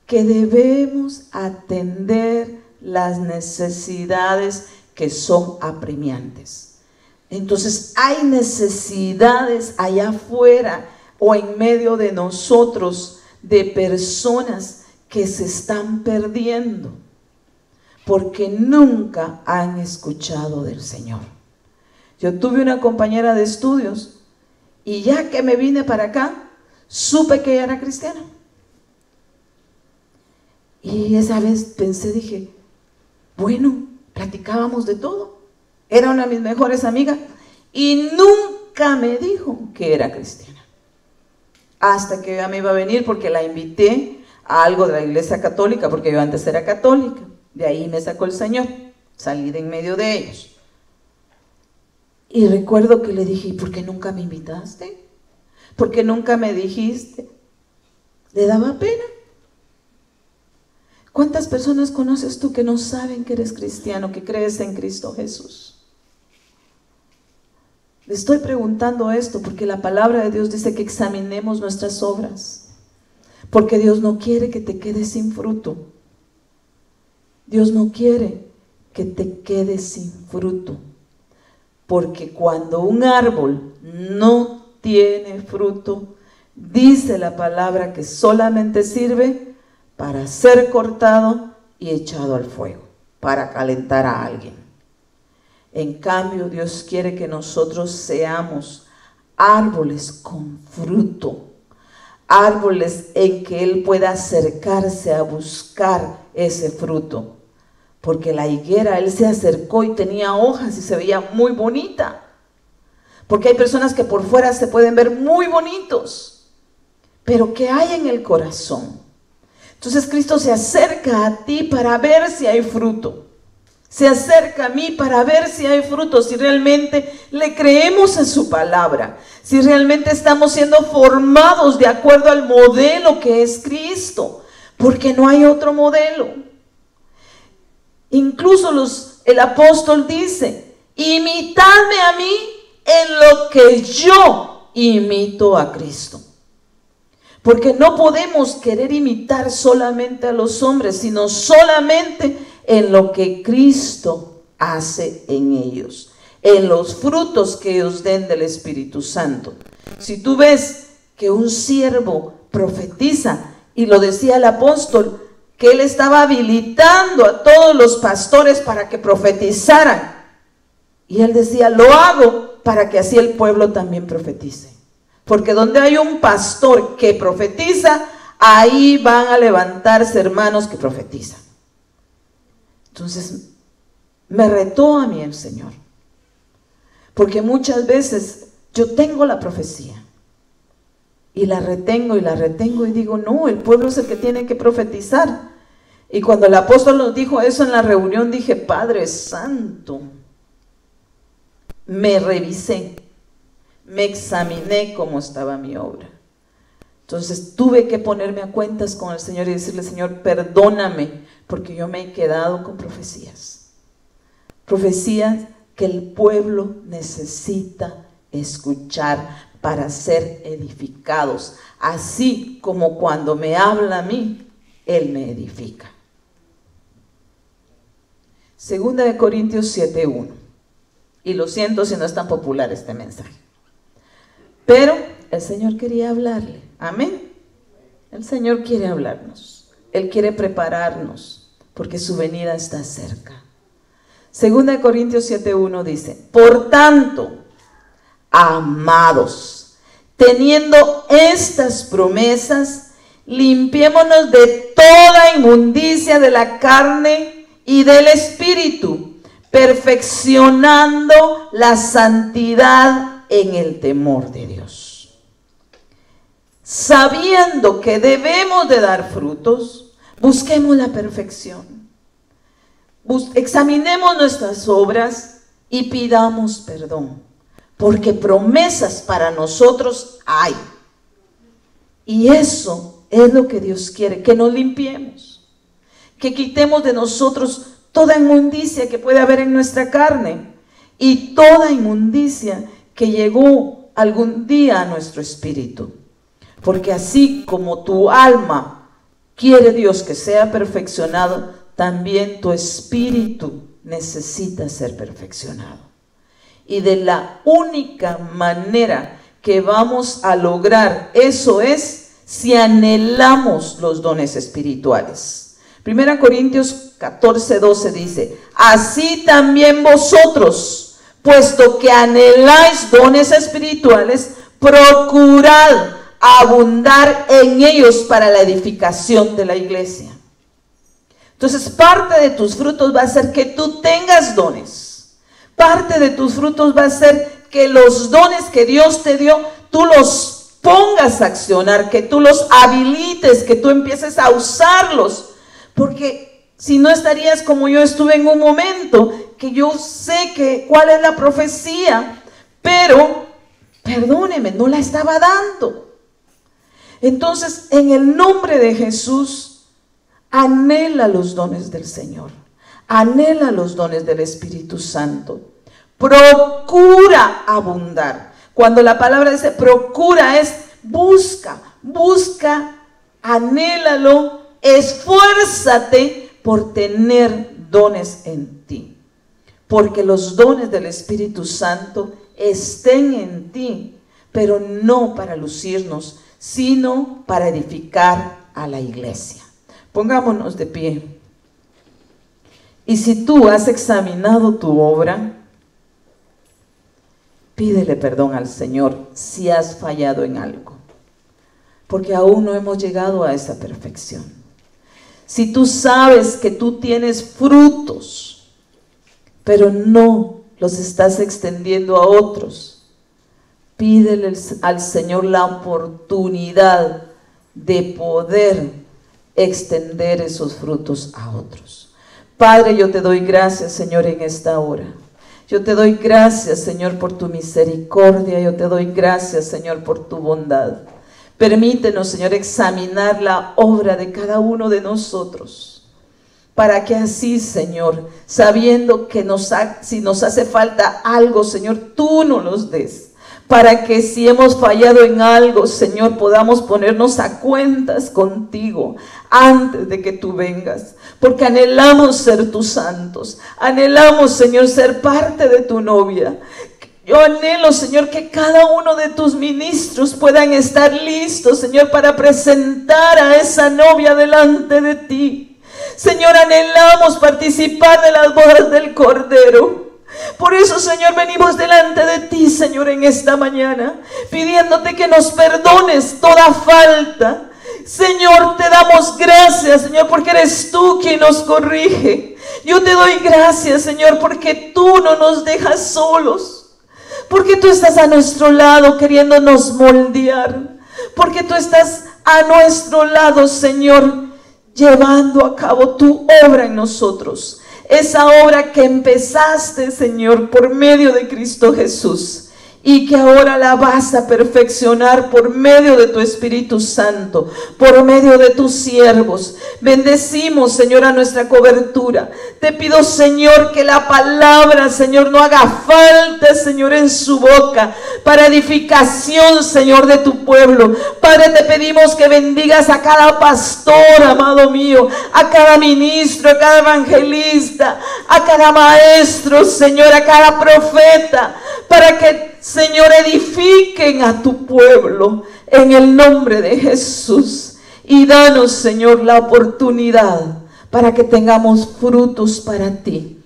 que debemos atender las necesidades que son apremiantes. Entonces hay necesidades allá afuera o en medio de nosotros de personas que se están perdiendo porque nunca han escuchado del Señor. Yo tuve una compañera de estudios y ya que me vine para acá, supe que ella era cristiana. Y esa vez pensé, dije, bueno, platicábamos de todo. Era una de mis mejores amigas y nunca me dijo que era cristiana. Hasta que ya me iba a venir porque la invité a algo de la iglesia católica, porque yo antes era católica. De ahí me sacó el Señor, salí de en medio de ellos. Y recuerdo que le dije, ¿y por qué nunca me invitaste? ¿Por qué nunca me dijiste? Le daba pena. ¿Cuántas personas conoces tú que no saben que eres cristiano, que crees en Cristo Jesús? Le estoy preguntando esto porque la palabra de Dios dice que examinemos nuestras obras. Porque Dios no quiere que te quedes sin fruto. Dios no quiere que te quedes sin fruto. Porque cuando un árbol no tiene fruto, dice la palabra que solamente sirve para ser cortado y echado al fuego, para calentar a alguien. En cambio, Dios quiere que nosotros seamos árboles con fruto. Árboles en que Él pueda acercarse a buscar ese fruto. Porque la higuera, Él se acercó y tenía hojas y se veía muy bonita. Porque hay personas que por fuera se pueden ver muy bonitos, pero ¿qué hay en el corazón? Entonces Cristo se acerca a ti para ver si hay fruto. Se acerca a mí para ver si hay fruto, si realmente le creemos a su palabra, si realmente estamos siendo formados de acuerdo al modelo que es Cristo, porque no hay otro modelo. Incluso el apóstol dice, imitadme a mí en lo que yo imito a Cristo. Porque no podemos querer imitar solamente a los hombres, sino solamente en lo que Cristo hace en ellos. en los frutos que os den del Espíritu Santo. Si tú ves que un siervo profetiza, y lo decía el apóstol, que él estaba habilitando a todos los pastores para que profetizaran, y él decía, lo hago para que así el pueblo también profetice, porque donde hay un pastor que profetiza, ahí van a levantarse hermanos que profetizan. Entonces me retó a mí el Señor, porque muchas veces yo tengo la profecía y la retengo y digo, no, el pueblo es el que tiene que profetizar. Y cuando el apóstol nos dijo eso en la reunión, dije, Padre Santo, me revisé, me examiné cómo estaba mi obra. Entonces tuve que ponerme a cuentas con el Señor y decirle, Señor, perdóname, porque yo me he quedado con profecías. Profecías que el pueblo necesita escuchar para ser edificados, así como cuando me habla a mí, Él me edifica. Segunda de Corintios 7:1. Y lo siento si no es tan popular este mensaje, pero el Señor quería hablarle. Amén. El Señor quiere hablarnos. Él quiere prepararnos, porque su venida está cerca. Segunda de Corintios 7:1 dice, por tanto, amados, teniendo estas promesas, limpiémonos de toda inmundicia de la carne y del espíritu, perfeccionando la santidad en el temor de Dios. Sabiendo que debemos de dar frutos, busquemos la perfección. Examinemos nuestras obras y pidamos perdón, porque promesas para nosotros hay. Y eso es lo que Dios quiere, que nos limpiemos, que quitemos de nosotros toda inmundicia que puede haber en nuestra carne y toda inmundicia que llegó algún día a nuestro espíritu. Porque así como tu alma quiere Dios que sea perfeccionado, también tu espíritu necesita ser perfeccionado. Y de la única manera que vamos a lograr eso es si anhelamos los dones espirituales. 1 Corintios 14:12 dice, así también vosotros, puesto que anheláis dones espirituales, procurad abundar en ellos para la edificación de la iglesia. Entonces, parte de tus frutos va a ser que tú tengas dones. Parte de tus frutos va a ser que los dones que Dios te dio, tú los pongas a accionar, que tú los habilites, que tú empieces a usarlos. Porque si no estarías como yo estuve en un momento, que yo sé cuál es la profecía, pero, perdóneme, no la estaba dando. Entonces, en el nombre de Jesús, anhela los dones del Señor, anhela los dones del Espíritu Santo, procura abundar. Cuando la palabra dice procura es busca, anhélalo, esfuérzate por tener dones en ti, porque los dones del Espíritu Santo estén en ti, pero no para lucirnos, sino para edificar a la iglesia. Pongámonos de pie. Y si tú has examinado tu obra, pídele perdón al Señor si has fallado en algo, porque aún no hemos llegado a esa perfección. Si tú sabes que tú tienes frutos, pero no los estás extendiendo a otros, pídele al Señor la oportunidad de poder extender esos frutos a otros. Padre, yo te doy gracias, Señor, en esta hora. Yo te doy gracias, Señor, por tu misericordia. Yo te doy gracias, Señor, por tu bondad. Permítenos, Señor, examinar la obra de cada uno de nosotros, para que así, Señor, sabiendo que si nos hace falta algo, Señor, tú nos los des. Para que si hemos fallado en algo, Señor, podamos ponernos a cuentas contigo, antes de que tú vengas, porque anhelamos ser tus santos, anhelamos, Señor, ser parte de tu novia. Yo anhelo, Señor, que cada uno de tus ministros puedan estar listos, Señor, para presentar a esa novia delante de ti. Señor, anhelamos participar de las bodas del Cordero. Por eso, Señor, venimos delante de ti, Señor, en esta mañana, pidiéndote que nos perdones toda falta. Señor, te damos gracias, Señor, porque eres tú quien nos corrige. Yo te doy gracias, Señor, porque tú no nos dejas solos, porque tú estás a nuestro lado queriéndonos moldear, porque tú estás a nuestro lado, Señor, llevando a cabo tu obra en nosotros. Esa obra que empezaste, Señor, por medio de Cristo Jesús, y que ahora la vas a perfeccionar por medio de tu Espíritu Santo, por medio de tus siervos. Bendecimos, Señor, a nuestra cobertura. Te pido, Señor, que la palabra, Señor, no haga falta, Señor, en su boca, para edificación, Señor, de tu pueblo. Padre, te pedimos que bendigas a cada pastor, amado mío, a cada ministro, a cada evangelista, a cada maestro, Señor, a cada profeta, para que, Señor, edifiquen a tu pueblo en el nombre de Jesús. Y danos, Señor, la oportunidad para que tengamos frutos para ti.